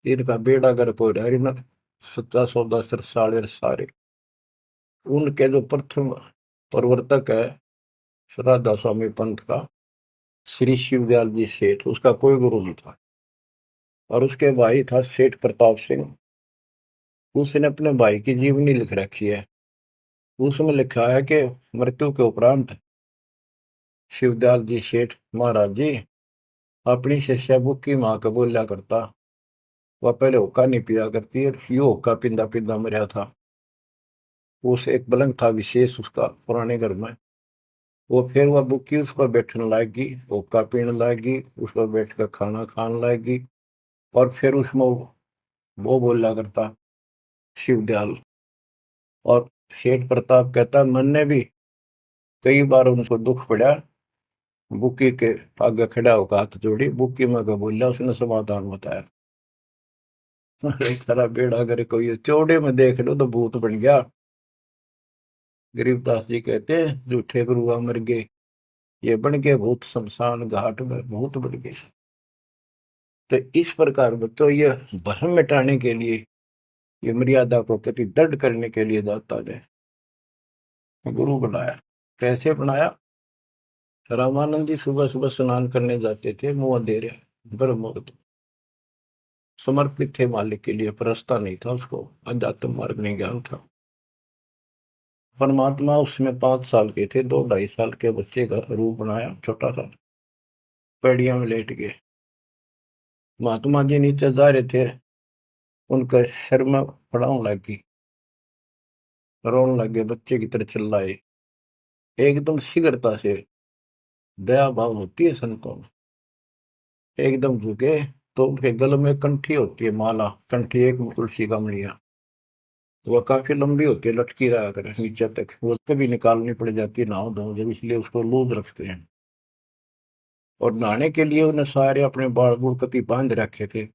Speaker 1: इनका बेड़ा गर्क हो रहा है, सच्चा सौदा सिर साड़े सारे। उनके जो प्रथम प्रवर्तक है राधा स्वामी पंथ का, श्री शिवदयाल जी सेठ, उसका कोई गुरु नहीं था। और उसके भाई था सेठ प्रताप सिंह। उसने अपने भाई की जीवनी लिख रखी है। उसमें लिखा है कि मृत्यु के उपरांत शिवदयाल जी सेठ महाराज जी अपनी शिष्या बुक्की माँ को बोलिया करता, वह पहले हुक्का नहीं पिया करती है, यो हुक्का पिंदा पिंदा मरा था। उस एक पलंग था विशेष उसका पुराने घर में, वो फिर वह बुक्की उस पर बैठने लाएगी, हुक्का पीने लाएगी, उस पर बैठ कर खाना खाने लाएगी। और फिर उसमें वो बोला करता शिवदयाल। और सेठ प्रताप कहता, मन ने भी कई बार उनको दुख पड़ा, बुक्की के आगे खड़ा होकर हाथ जोड़ी, बुक्की में का बोलिया, उसने समाधान बताया। अरे सारा बेड़ा करे कोई चौड़े में देख लो तो भूत बन गया। गरीबदास जी कहते हैं, झूठे गुरुआ मर गए, ये बन गए भूत शमशान घाट में भूत बन गए। तो इस प्रकार बच्चों, ये भ्रम मिटाने के लिए, ये मर्यादा को कति दृढ़ करने के लिए दाता ने गुरु बनाया। कैसे बनाया? रामानंद जी सुबह सुबह स्नान करने जाते थे, मुंह अंधेरे, ब्रह्म मुहूर्त, समर्पित थे मालिक के लिए, परस्ता नहीं था उसको, अध्यात्म मार्ग नहीं ज्ञान था। परमात्मा उसमें 5 साल के थे, 2 ढाई साल के बच्चे का रूप बनाया, छोटा सा, पेड़िया में लेट गए। महात्मा जी नीचे जा रहे थे, उनका सिर में फड़ाऊं लगी, रोने लगे, बच्चे की तरह चिल्लाए, एकदम शीघ्रता से। दया भाव होती है संतों में। एकदम झुके तो उनके गले में कंठी होती है, माला कंठी, एक तुलसी का मणिया, वो काफी लंबी होती है, लटकी रहा करे नीचे तक, वो कभी निकालनी पड़ जाती है नहाओ धो जब, इसलिए उसको लूज रखते हैं। और नहाने के लिए उन्हें सारे अपने बाल बूढ़ कति बांध रखे थे,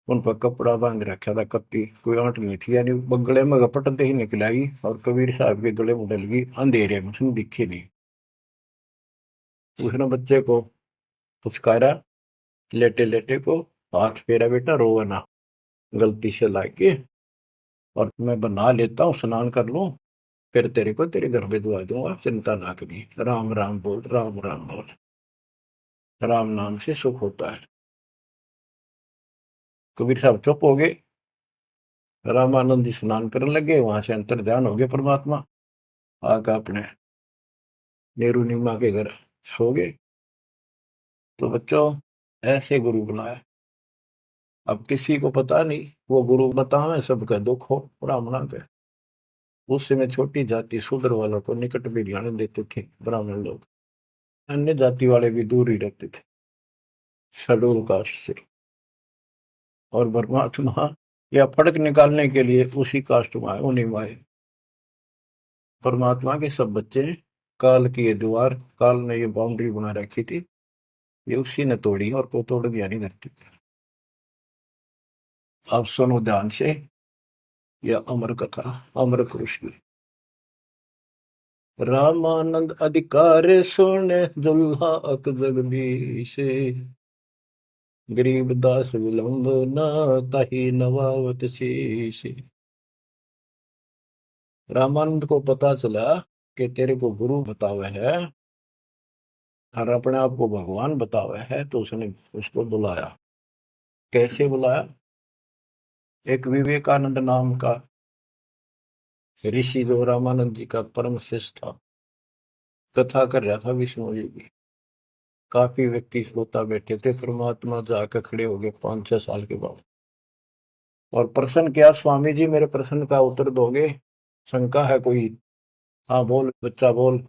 Speaker 1: उन पर कपड़ा बांध रखा था, कत्ती कोई आंट नहीं थी, यानी गले में गपटते ही निकलाई और कबीर साहब के गले में डल गई अंधेरे में, उसने दिखे नहीं। उसने बच्चे को पुचकारा, लेटे लेटे को, हाथ फेरा, बेटा रोवा ना, गलती से लाके, और मैं बना लेता हूँ, स्नान कर लूं, फिर तेरे को तेरे घर भिजवा दूंगा, चिंता ना करी, राम राम बोल, राम राम बोल, राम नाम से सुख होता है। कबीर साहब चुप हो गए। रामानंद जी स्नान करने लगे, वहां से अंतर ध्यान हो गए परमात्मा, आकर अपने नेहरू नीमा के घर सो गए। तो बच्चों, ऐसे गुरु बनाया। अब किसी को पता नहीं, वो गुरु बतावे सबका दुख हो ब्राह्मणा के। उस समय छोटी जाति शूद्र वालों को निकट भी जाने देते थे ब्राह्मण लोग, अन्य जाति वाले भी दूर ही रहते थे शेड्यूल कास्ट से। और परमात्मा या फर्क निकालने के लिए उसी कास्ट में आए, उन्हीं में आए। परमात्मा के सब बच्चे, काल की ये दीवार, काल ने ये बाउंड्री बना रखी थी, ये उसी ने तोड़ी और को तोड़ दिया नहीं धरती। अब सुनो ध्यान से, यह अमर कथा, अमर पुरुष की। रामानंद अधिकार सुन, दुल्हा अक जगदीश, गरीब दास विलंब न, ताही नवावत शीश। रामानंद को पता चला कि तेरे को गुरु बतावे है और अपने आप को भगवान बतावे है, तो उसने उसको बुलाया। कैसे बुलाया? एक विवेकानंद नाम का ऋषि जो रामानंद जी का परम शिष्य था, कथा कर रहा था विष्णु जी की। काफी व्यक्ति श्रोता बैठे थे। परमात्मा जाकर खड़े हो गए 5-6 साल के बाद और प्रश्न किया, स्वामी जी मेरे प्रश्न का उत्तर दोगे? शंका है कोई? हाँ बोल बच्चा बोल।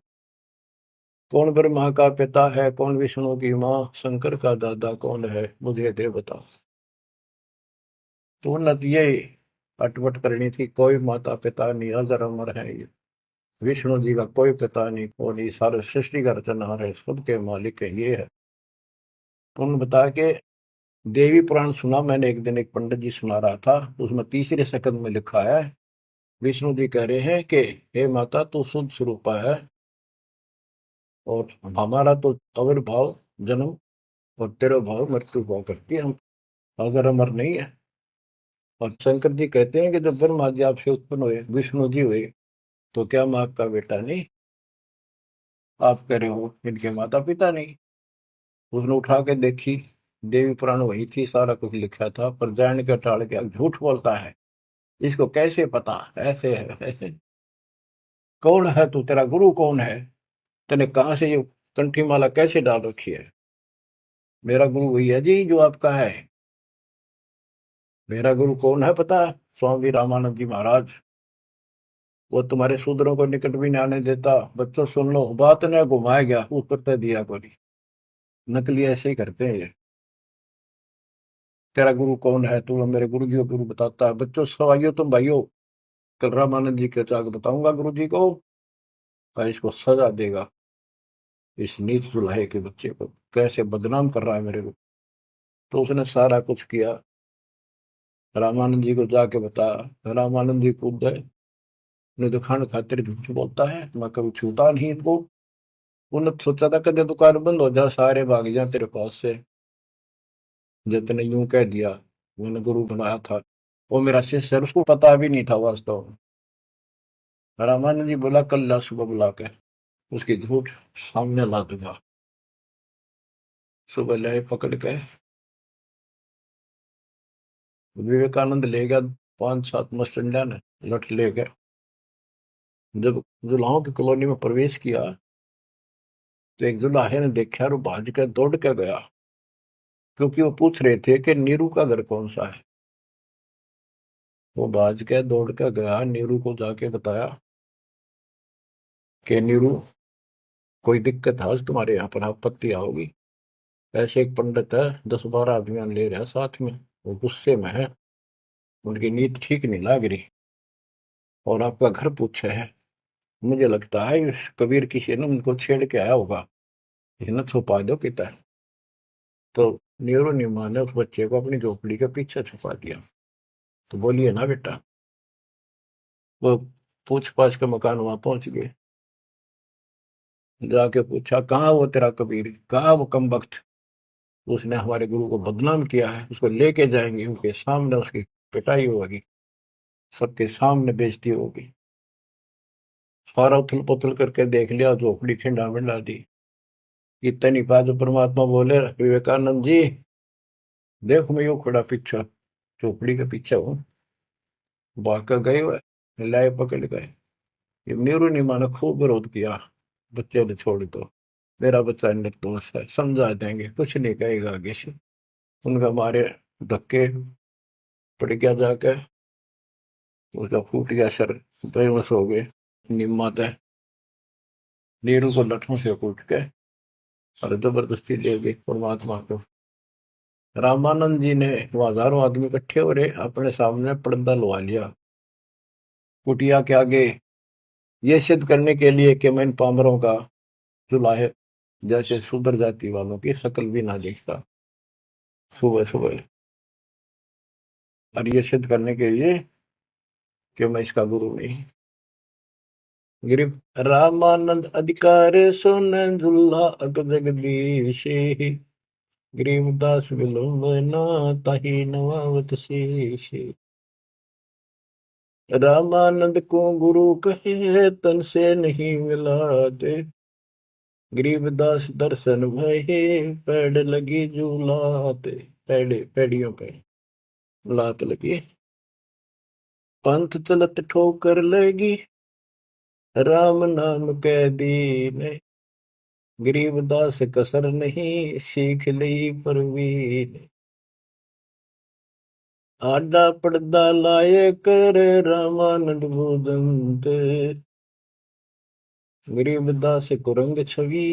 Speaker 1: कौन ब्रह्मा का पिता है, कौन विष्णु की माँ, शंकर का दादा कौन है, मुझे दे बता। तो न ये अटपट करनी थी, कोई माता पिता नहीं, अजर अमर है ये। विष्णु जी का कोई पिता नहीं, कौन, ये सारे सृष्टि का रचनहार है, सबके मालिक है, ये है। उन्होंने बताया कि देवी पुराण सुना मैंने एक दिन, एक पंडित जी सुना रहा था, उसमें तीसरे सकंद में लिखा है, विष्णु जी कह रहे हैं कि हे माता तू शुद्ध स्वरूपा है, और हमारा तो आविर्भाव जन्म और तेरा भाव मृत्यु भाव करती है, हम अगर अमर नहीं है। और शंकर जी कहते हैं कि जब ब्रह्मा जी आपसे उत्पन्न हुए, विष्णु जी हुए, तो क्या मैं आपका बेटा नहीं? आप कह रहे हो इनके माता पिता नहीं। उसने उठा के देखी, देवी पुराण वही थी, सारा कुछ लिखा था, पर जान के टाल के झूठ बोलता है, इसको कैसे पता, ऐसे है ऐसे। कौन है तू, तेरा गुरु कौन है, तेने कहाँ से ये कंठी माला कैसे डाल रखी है? मेरा गुरु वही है जी जो आपका है। मेरा गुरु कौन है पता है? स्वामी रामानंद जी महाराज। वो तुम्हारे शूद्रों को निकट भी नहीं आने देता। बच्चों सुन लो, बात ने घुमाया गया, उत्तर तो दिया को नहीं। नकली ऐसे ही करते हैं ये। तेरा गुरु कौन है, तू मेरे गुरु जी को गुरु बताता है। बच्चों सवाइयो तुम भाइयों, कल रामानंद जी के जाकर बताऊंगा गुरु जी को, और इसको सजा देगा, इस नीच दुल्हे के बच्चे को कैसे बदनाम कर रहा है मेरे को। तो उसने सारा कुछ किया, रामानंद जी को जाके बताया। रामानंद जी कूद गए, ने दुकान खातिर झूठ बोलता है, मैं कभी छूता नहीं इनको। उन्होंने सोचा था कभी दुकान बंद हो जा, सारे भाग जा तेरे पास से। जितने यूं कह दिया, मैंने गुरु बनाया था, वो मेरा शिष्य है, उसको पता भी नहीं था वास्तव में। रामानंद जी बोला कल ला सुबह बुला के उसकी झूठ सामने ला दूंगा। सुबह ले पकड़ के विवेकानंद ले गया, 5-7 मस्टंडा ने लठ ले गए। जब जुलाहों की कॉलोनी में प्रवेश किया, तो एक जुलाहे ने देखा और वो भाज के दौड़ के गया, क्योंकि वो पूछ रहे थे कि नीरू का घर कौन सा है। वो भाज के दौड़ के गया, नीरू को जाके बताया कि नीरू कोई दिक्कत है आज तुम्हारे यहाँ पर, आपत्ति आओगी। ऐसे एक पंडित है, 10-12 आदमी ले रहा साथ में, वो गुस्से में है, उनकी नीयत ठीक नहीं लग रही, और आपका घर पूछे है। मुझे लगता है इस कबीर किसी ने उनको छेड़ के आया होगा, इन्हें छुपा दो कितना। तो नीरू नीमा ने उस बच्चे को अपनी झोपड़ी के पीछे छुपा दिया। तो बोलिए ना बेटा, वो पूछ पाछ के मकान वहां पहुंच गए। जाके पूछा कहाँ वो तेरा कबीर, कहाँ वो कमबख्त, उसने हमारे गुरु को बदनाम किया है, उसको लेके जाएंगे, उनके सामने उसकी पिटाई होगी, सबके सामने बेइज्जती होगी। सारा उथल पुथल करके देख लिया, झोपड़ी खिंडा मिंडा दी। इतनी बात जो परमात्मा बोले, विवेकानंद जी देखो मैं यूं खड़ा पीछे, झोपड़ी के पीछे हूँ, भाग कर गए हुए, लाए पकड़ गए। ये नीरू नीमा ने खूब विरोध किया, बच्चे ने छोड़ दो, मेरा बच्चा निर्दोष है, समझा देंगे, कुछ नहीं कहेगा आगे से। उनका मारे धक्के पड़ गया जाके, उसका फूट गया सर, बेहोश हो गए। निम्मा तय नीरू को लठों से कूट के और जबरदस्ती ले गई परमात्मा को। रामानंद जी ने, वो हजारों आदमी इकट्ठे हो रहे, अपने सामने पर्दा लगा लिया कुटिया के आगे, ये सिद्ध करने के लिए कि मैं इन पामरों का जुलाहे जैसे सुधर जाति वालों की शकल भी ना देखता सुबह सुबह, और ये सिद्ध करने के लिए कि मैं इसका गुरु नहीं। गिरिव रामानंद अधिकार सुन दुल्हा अग जगदीश, गरीबदास विलंबना ताहि नवावत शीश। रामानंद को गुरु कहे तन से नहीं मिलाते, गरीबदास दर्शन भये पैड़ लगी झूलाते। पैड़े पैड़ियों पे लात लगी। पंथ चलत ठोकर लगी, राम नाम कै दीन। गरीबदास कसर नहीं, सीख ली परवीन। आडा पड़दा लाए कर, रामानंद भूदंत। गरीबदास कुरंग छवि,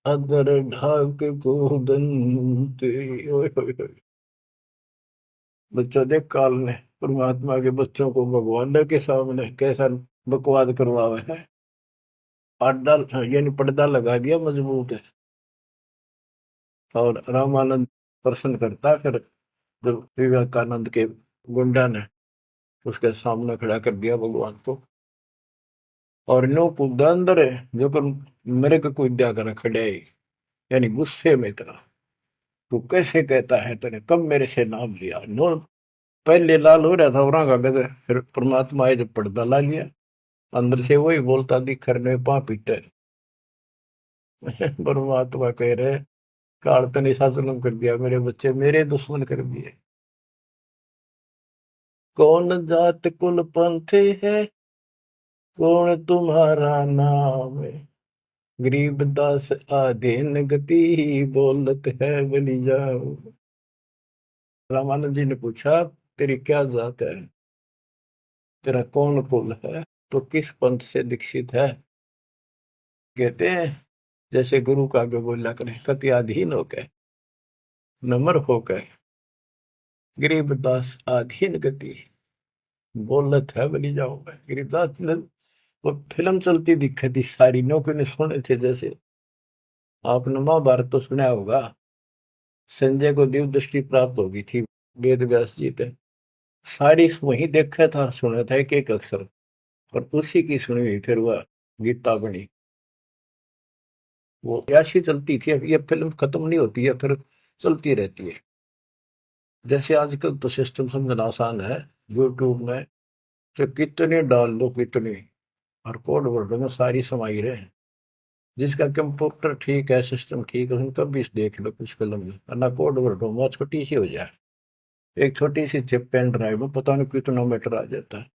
Speaker 1: अदर ढाक को दंत। ओए होए होए। बच्चों देख काल ने परमात्मा के बच्चों को भगवान के सामने कैसा बकवाद करवावे है। आडा यानी पर्दा लगा दिया मजबूत है। और रामानंद प्रश्न करता, फिर जब विवेकानंद के गुंडा ने उसके सामने खड़ा कर दिया भगवान को, और नो कूदा अंदर है जो पर मेरे को कोई दिया कर खड़े, यानी गुस्से में इतना, तू कैसे कहता है, तूने कब मेरे से नाम लिया। नो पहले लाल हो रहा था और का गदे, फिर परमात्मा आए जब पर्दा ला लिया, अंदर से वही बोलता दिख रहे पा पीटे। परमात्मा कह रहे काल तने ऐसा जुल्म कर दिया, मेरे बच्चे मेरे दुश्मन कर दिए। कौन जात कुल पंथ है, कौन तुम्हारा नाम है। गरीबदास आधीन गति, बोलत है बलि जाओ। रामानंद जी ने पूछा तेरी क्या जात है, तेरा कौन कुल है, तो किस पंथ से दीक्षित है। कहते हैं जैसे गुरु का आगे बोला करें, कति अधीन होकर, नम्र होकर, गरीबदास आधीन गति, बोलत है बलि जाओ। गरीबदास ने वो फिल्म चलती दिखी थी सारी, नौकरी ने सुने थे। जैसे आपने महाभारत तो सुना होगा, संजय को दिव्य दृष्टि प्राप्त होगी थी वेद व्यास जी थे, सारी वही देखा था सुना था एक एक अक्षर, और उसी की सुनी हुई फिर वह गीता बनी। वो ऐसी चलती थी, अब ये फिल्म खत्म नहीं होती है, फिर चलती रहती है। जैसे आजकल तो सिस्टम समझना आसान है, यूट्यूब में तो कितने डाल दो कितने, और कोड वर्ड में सारी समाई रहे। जिसका कंप्यूटर ठीक है, सिस्टम ठीक है, उसने कभी देख लो कुछ फिल्म में, ना कोड वर्ड हो छोटी सी हो जाए, एक छोटी सी चिप पेन ड्राइव में पता नहीं कितना मीटर आ जाता है।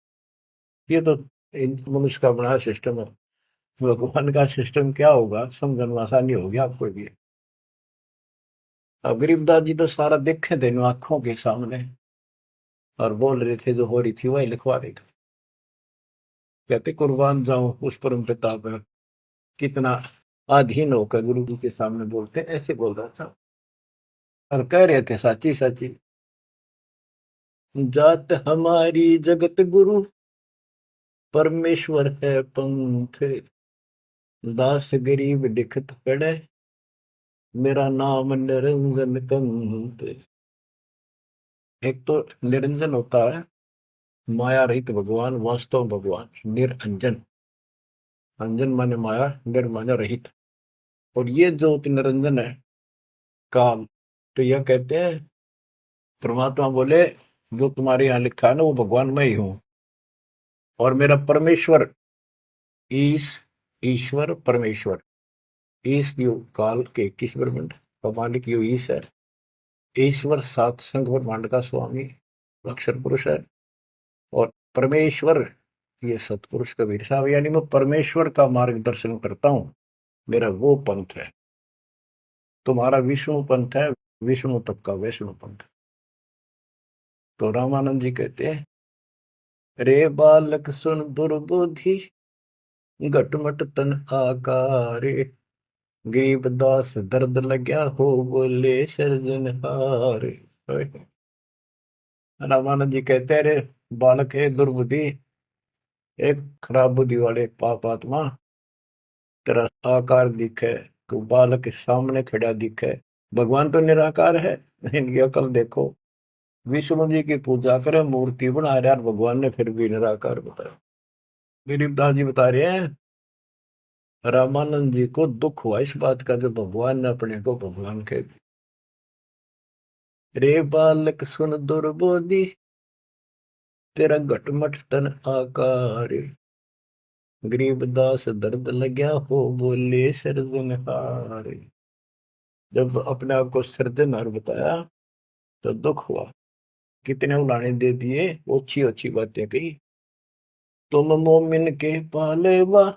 Speaker 1: ये तो मनुष्य का बनाया सिस्टम है। भगवान का सिस्टम क्या होगा समझना आसानी होगी आपको भी। अब गरीबदास जी तो सारा देखे थे आंखों के सामने, और बोल रहे थे जो हो रही थी वही लिखवा रहे थे। कहते कुर्बान जाऊं उस परम पिता पे, कितना अधीन होकर गुरु जी के सामने बोलते, ऐसे बोल रहा था। और कह रहे थे साची साची, जात हमारी जगत गुरु, परमेश्वर है पंथ। दास गरीब दिखत पड़े, मेरा नाम निरंजन कंत। एक तो निरंजन होता है माया रहित भगवान, वास्तव भगवान निरंजन। अंजन माने माया, निर माने रहित। और ये जो निरंजन है काल, तो यह कहते हैं परमात्मा बोले जो तुम्हारे यहाँ लिखा है ना वो भगवान मैं ही हूं, और मेरा परमेश्वर ईश, ईश्वर परमेश्वर, ईश यो काल के 21 ब्रह्मांड का मालिक यो ईश है। ईश्वर सात संघ ब्रह्मांड का स्वामी अक्षर पुरुष है, और परमेश्वर ये सतपुरुष कबीर साहब, यानी मैं परमेश्वर का मार्गदर्शन करता हूं, मेरा वो पंथ है। तुम्हारा विष्णु पंथ है, विष्णु तक का वैष्णु पंथ। तो रामानंद जी कहते हैं, रे बालक सुन दुर्बुद्धि, घटमट तन आकारे। गरीबदास दर्द लग्या हो, बोले सृजनहार। रामानंद जी कहते हैं, रे बालक है दुर्बुद्धि, एक खराब बुद्धि वाले पाप आत्मा, तेरा आकार दिखे, तू बालक के सामने खड़ा दिखे, भगवान तो निराकार है, इनकी अकल देखो। विष्णु जी की पूजा करे, मूर्ति बना रहे, और भगवान ने फिर भी निराकार बताया। गरीबदास जी बता रहे हैं रामानंद जी को दुख हुआ इस बात का, जो भगवान ने अपने को भगवान कह दिया। रे बालक सुन दुर्बोधि, तेरा घटमट तन आकार। गरीबदास दर्द लग्या हो, बोले सृजनहार। जब अपने आप को सृजनहार बताया तो दुख हुआ। कितने उलाने दे दिए, अच्छी अच्छी बातें कही। तुम मोमिन के पालेवा,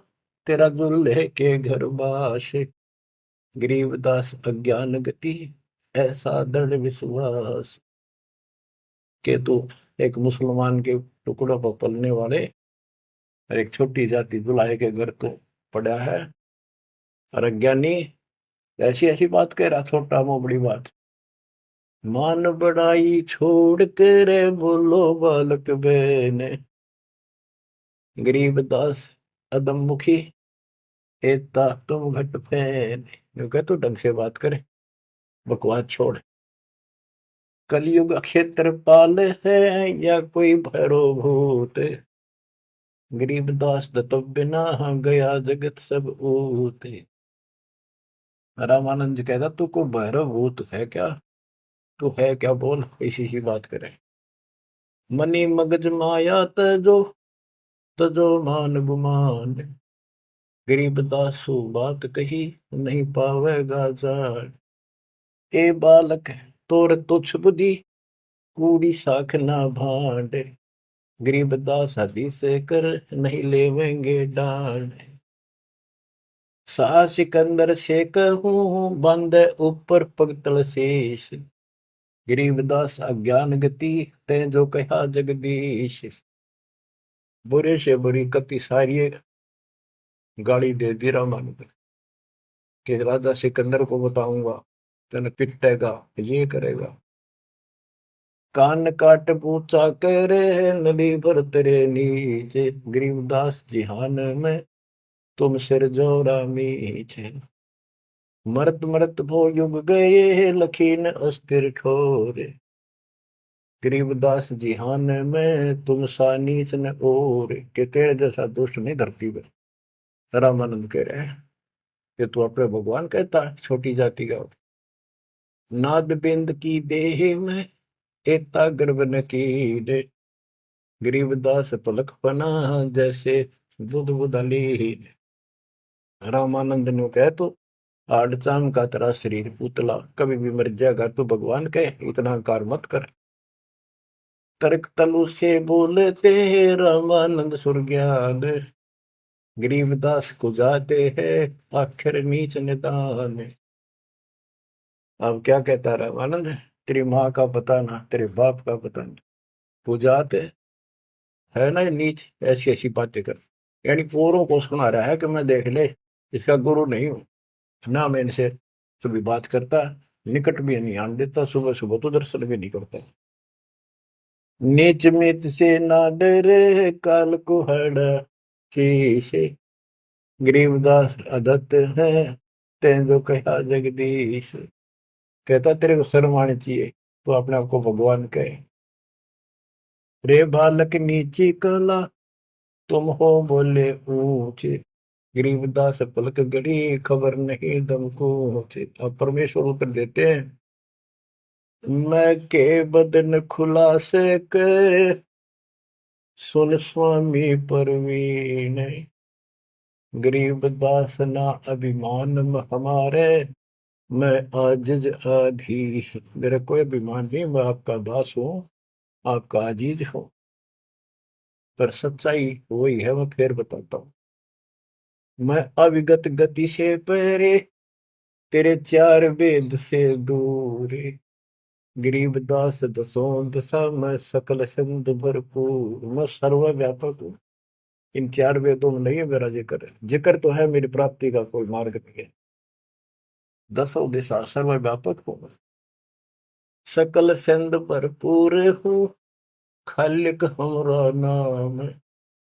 Speaker 1: तेरा दुल्हे के घर बाश, गरीबदास अज्ञान गति, ऐसा दृढ़ विश्वास। के तू एक मुसलमान के टुकड़ों पर पलने वाले और एक छोटी जाति दुल्हे के घर तो पड़ा है, और अज्ञानी ऐसी ऐसी बात कह रहा, छोटा मुंह बड़ी बात। मान बड़ाई छोड़ कर बोलो बालक बहने, गरीबदास अदम मुखी, एता तुम घट फैन। यूं कह तू ढंग से बात करे, बकवास छोड़। कलयुग क्षेत्रपाल है या कोई भैरव भूत, गरीबदास दत्तव्य ना गया जगत सब ऊत। रामानंद जी कहता तू को भैरव भूत है क्या, तू है क्या बोल, इसी सी बात करे। मनी मगज माया तजो, तजो मान गुमान, गरीबदासु बात कही नहीं पावेगा जान। ए बालक तोर तुच्छ बुद्धि, कूड़ी साख ना भांड, गरीबदास हदीस कर नहीं लेवेंगे डांड। सा सिकंदर से कहूं बंद ऊपर पगतल शेष, गरीबदास अज्ञान गति ते जो कहा जगदीश। बुरे से बुरी कति सारी गाली दे दी रामानुज कि राजा सिकंदर को बताऊंगा, तेन पिटेगा, ये करेगा। कान काट पूछा करे नदी भर तेरे नीचे, गरीबदास जिहान में तुम सिर जोरा मीचे। मरत मरत भो युग गए लखीन अस्थिर ठोरे, गरीबदास जिहान में तुम सा नीच न और, के तेरे जैसा दुष्ट नहीं धरती में। रामानंद कह रहे हैं कि तू अपने भगवान कहता छोटी जाति का। नाद बिंद की देह में एता गर्भ न कीरे, गरीबदास पलक पना जैसे दूध बुदली। रामानंद ने कहे तो आड़चाम का तेरा शरीर पुतला, कभी भी मर जाएगा, तू भगवान कहे, इतना अहंकार मत कर। तर्क तलु से बोलते हैं रामानंद सुरज्ञान, गरीबदास को जाते हैं आखिर नीच निदान। अब क्या कहता रामानंद, तेरी माँ का पता ना, तेरे बाप का पता ना, तू जाते है ना नीच, ऐसी ऐसी बातें कर। यानी औरों को सुना रहा है कि मैं देख ले इसका गुरु नहीं हूं ना, मैं इनसे कभी बात करता, निकट भी नहीं आने देता, सुबह सुबह तो दर्शन भी नहीं करता। नीच मित से ना डरे काल को हड़ा शीशे, गरीबदास अदत्त है तें जो कहा जगदीश। कहता तेरे को शर्म आनी चाहिए, तो अपने आप को भगवान कहे। रे बालक नीची कला तुम हो बोले ऊंचे, गरीबदास पलक गड़ी खबर नहीं दम को। अब परमेश्वर उत्तर देते हैं, मैं के बदन खुलासे कर सुन स्वामी परवीन, गरीबदास ना अभिमान हमारे, मैं आजिज आधी। मेरा कोई अभिमान नहीं, मैं आपका दास हूँ, आपका आजीज हूँ। पर सच्चाई वही है, मैं फिर बताता हूँ। मैं अविगत गति से परे, तेरे चार वेद से दूर, गरीबदास दसों दशा मैं सकल संत भरपूर। मैं सर्वव्यापक हूँ, इन चार वेदों में नहीं है मेरा जिक्र, जिक्र तो है मेरी प्राप्ति का कोई मार्ग नहीं है। दसों दिशा सर्वव्यापक हूँ, सकल संत भरपूर हूँ, खालिक हमरा नाम,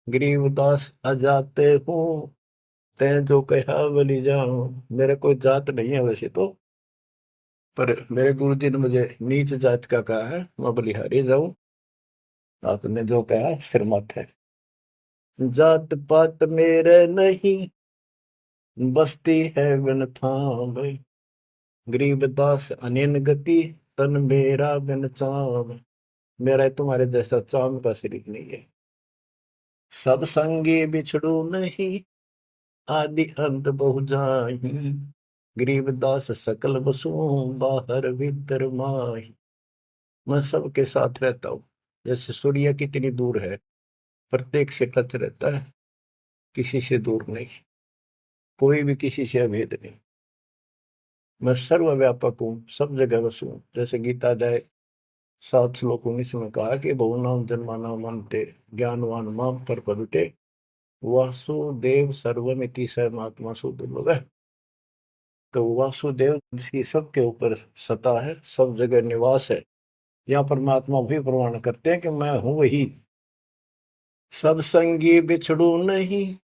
Speaker 1: गरीबदास अजाते हूँ तै जो कहा बलि जाऊं। मेरे कोई जात नहीं है वैसे तो, पर मेरे गुरु जी ने मुझे नीच जात का कहा है, मैं बलिहारी जाऊं, आपने जो कहा सिर मत है। जात पात मेरे नहीं, बस्ती है बिन थाम, गरीबदास अनिन गति तन मेरा बिन चाम। मेरा तुम्हारे जैसा चाम का शरीर नहीं है। सब संगी बिछड़ू नहीं, आदि अंत बहु जाही, गरीबदास सकल बसु बाहर भीतर माही। मैं सबके साथ रहता हूँ। जैसे सूर्य कितनी दूर है, प्रत्येक से टच रहता है, किसी से दूर नहीं, कोई भी किसी से अभेद नहीं। मैं सर्वव्यापक हूँ, सब जगह वसू हूँ। जैसे गीता अध्याय 7 श्लोक 19 में कहा कि बहुनाम जन्मानाम अन्ते ज्ञानवान माम प्रपद्यते वासुदेव सर्वमिति स महात्मा सुदुर्लभ है। तो वासुदेव जिसकी सबके ऊपर सत्ता है, सब जगह निवास है, यहाँ परमात्मा भी प्रमाण करते हैं कि मैं हूं वही। सब संगी बिछड़ू नहीं,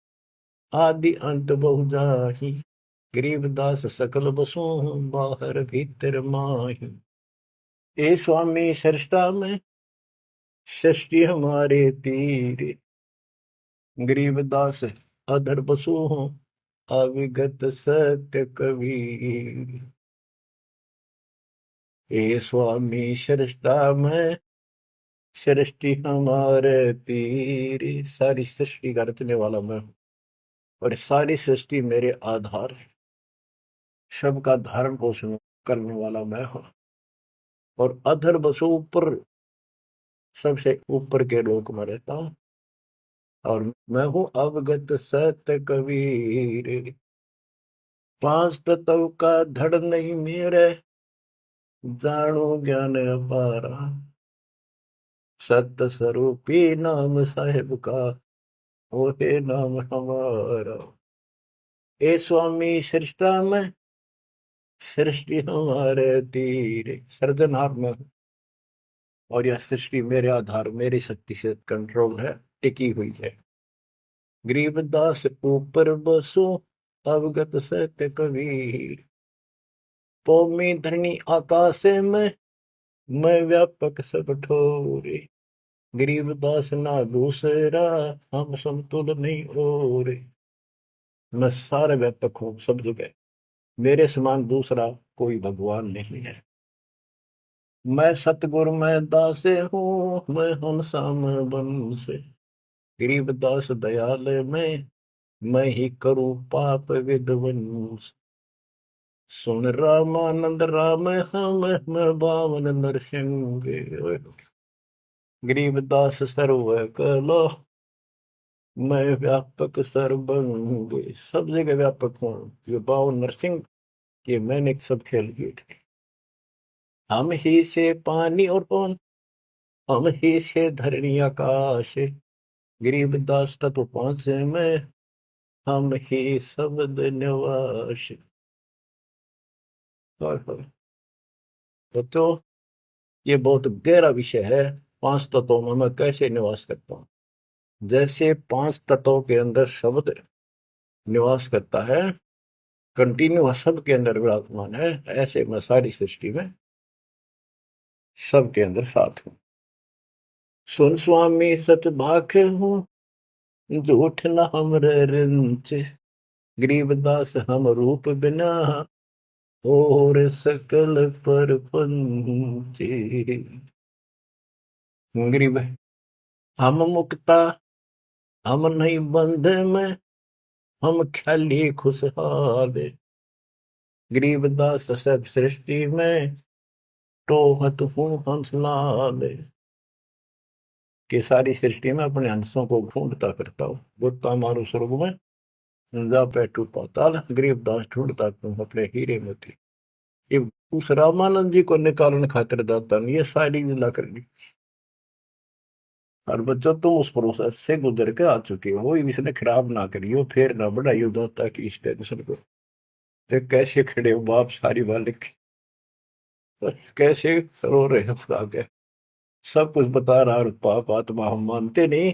Speaker 1: आदि अंत बहु जाहि, गरीबदास सकल बसु, बाहर भीतर माही। ए स्वामी सृष्टा में, सृष्टि हमारे तीर, गरीबदास अधर बसु हूँ, अविगत सत्य कबीर। ए स्वामी सृष्टा में, सृष्टि हमारे तीर। सारी सृष्टि का रचने वाला मैं हूँ, और सारी सृष्टि मेरे आधार है। सबका धारण पोषण करने वाला मैं हूँ, और अधर बसो ऊपर, सबसे ऊपर के लोक में रहता हूँ। और मैं हूँ अवगत सत्य कबीर। पांच तत्व का धड़ नहीं मेरे, जानो ज्ञान अपारा, सत्य स्वरूपी नाम साहेब का, ओहे नाम हमारा। ए स्वामी सृष्टा में, सृष्टि हमारे तीर। सर्जनहार में हूँ, और यह सृष्टि मेरे आधार, मेरी शक्ति से कंट्रोल है, टिकी हुई है। गरीबदास ऊपर बसो, अवगत सत्य कबीर। पौमी धरणी आकाश में, मैं व्यापक सब ठोरे। गरीबदास ना दूसरा, हम समतुल नहीं और। मैं सारे व्यापक हूँ सब जगह, मेरे समान दूसरा कोई भगवान नहीं है। मैं सतगुरु मैं दासे हूँ, मैं हंसाम बन से। गरीबदास दयाल में, मैं ही करूँ पाप विध्वंस। सुन रामानंद राम हम, मैं बावन नरसिंह। गरीबदास सर्व कलो, मैं व्यापक सर्वंग। सब जगह व्यापक हूँ। ये बावन नरसिंह, ये मैंने सब खेल किए थे। हम ही से पानी और पवन, हम ही से धरणी आकाश। गरीबदास तत्व पांच में, हम ही शब्द निवास। तो ये बहुत गहरा विषय है। पांच तत्वों में मैं कैसे निवास करता हूँ। जैसे पांच तत्वों के अंदर शब्द निवास करता है, कंटिन्यू सबके अंदर विराजमान है, ऐसे मैं सारी सृष्टि में सबके अंदर साथ हूँ। सुन स्वामी सत भाख हूँ, झूठ न हमरे रिंच। गरीबदास हम रूप बिना, और सकल पर पंचे। गरीब हम मुक्ता, हम नहीं बंध में, हम ख्याली खुशहाल। गरीबदास सब सृष्टि में, टोहत हूँ हंसलाल। कि सारी सृष्टि में अपने हंसों को ढूंढता फिरता हूँ। गोता मारू स्वर्ग में, जा बैठू पाताल। गरीबदास ढूंढता तुम अपने हीरे मोती। ये उस रामानंद जी को निकालने खातिर दाता नहीं, ये सारी लीला करनी। और बच्चों तुम उस प्रोसेस से गुजर के आ चुके हो, वो इसने खराब ना करियो, फिर ना बढ़ाइयो दाता की इस टेंशन को। तो कैसे खड़े हो बाप सारी बालिक, कैसे रो रहे हैं फुला के। सब कुछ बता रहा, और पाप आत्मा हम मानते नहीं,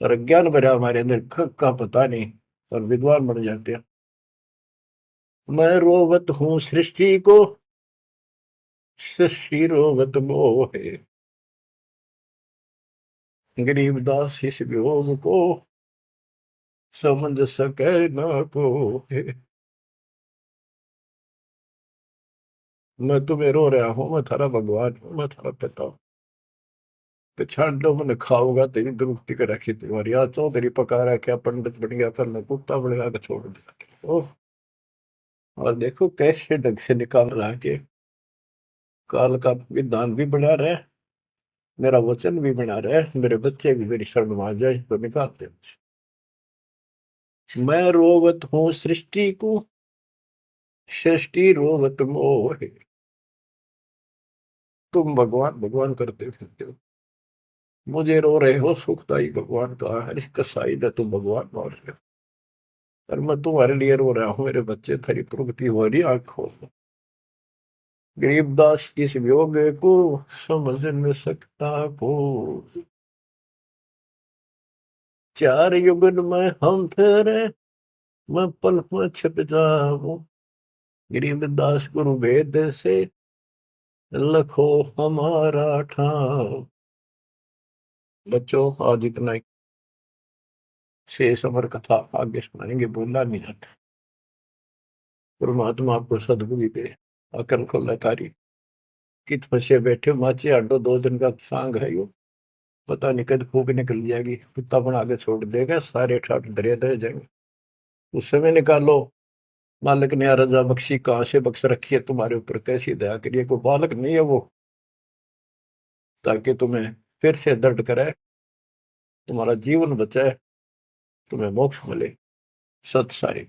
Speaker 1: और अज्ञान भरा हमारे अंदर का पता नहीं, और विद्वान बन जाते हैं। मैं रोवत हूँ सृष्टि को, सृष्टि रोवत मोहे। गरीबदास इस वियोग को, समझ सके ना कोई। मैं तुम्हें रो रहा हूँ, मैं थारा भगवान हूँ, मैं थारा पिता हूँ। पिछाड़ लो मैंने खाओगा तेरी दुरुक्ति कर रखी तुम्हारी, आज चौधरी पका रहा क्या पंडित बन गया, कल मैं कुत्ता बन गया, छोड़ दिया। ओह, और देखो कैसे ढंग से निकाल रहा है कि काल का विधान भी बना रहे, मेरा वचन भी बना रहे, मेरे बच्चे भी मेरी शरण में आ जाए तो निकालते मुझे। मैं रोवत हूँ सृष्टि को, सृष्टि रोवत मोहे। तुम भगवान भगवान करते फिरते हो, मुझे रो रहे हो, सुखदाई भगवान का है, इस कसाई ने तुम भगवान मान रहे हो, और मैं तुम्हारे लिए रो रहा हूँ, मेरे बच्चे तेरी प्रगति हो रही आंखों में। गरीबदास इस वियोग को समझ न सकता को, चार युगन में हम फेरे, मैं पल में छिप जाऊं। गरीबदास गुरु वेद से लखो हमारा ठाव। बच्चों आज इतना ही, शेष अमर कथा आगे सुनाएंगे, बोलना नहीं जाता। परमात्मा आपको सद्बुद्धि दे, अकल खुला तारी। कित फंसे बैठे माचे आडो, 2 दिन का सांग है यो, पता नहीं कद फूक निकल जाएगी, कुत्ता बना के छोड़ देगा, सारे ठाट दरिया रह जाएंगे। उस समय निकालो, मालिक ने रजा बख्शी, कहाँ से बख्श रखी है तुम्हारे ऊपर, कैसी दया करिए, कोई बालक नहीं है वो, ताकि तुम्हें फिर से दर्द करे, तुम्हारा जीवन बचाए, तुम्हें मोक्ष मिले। सत साई।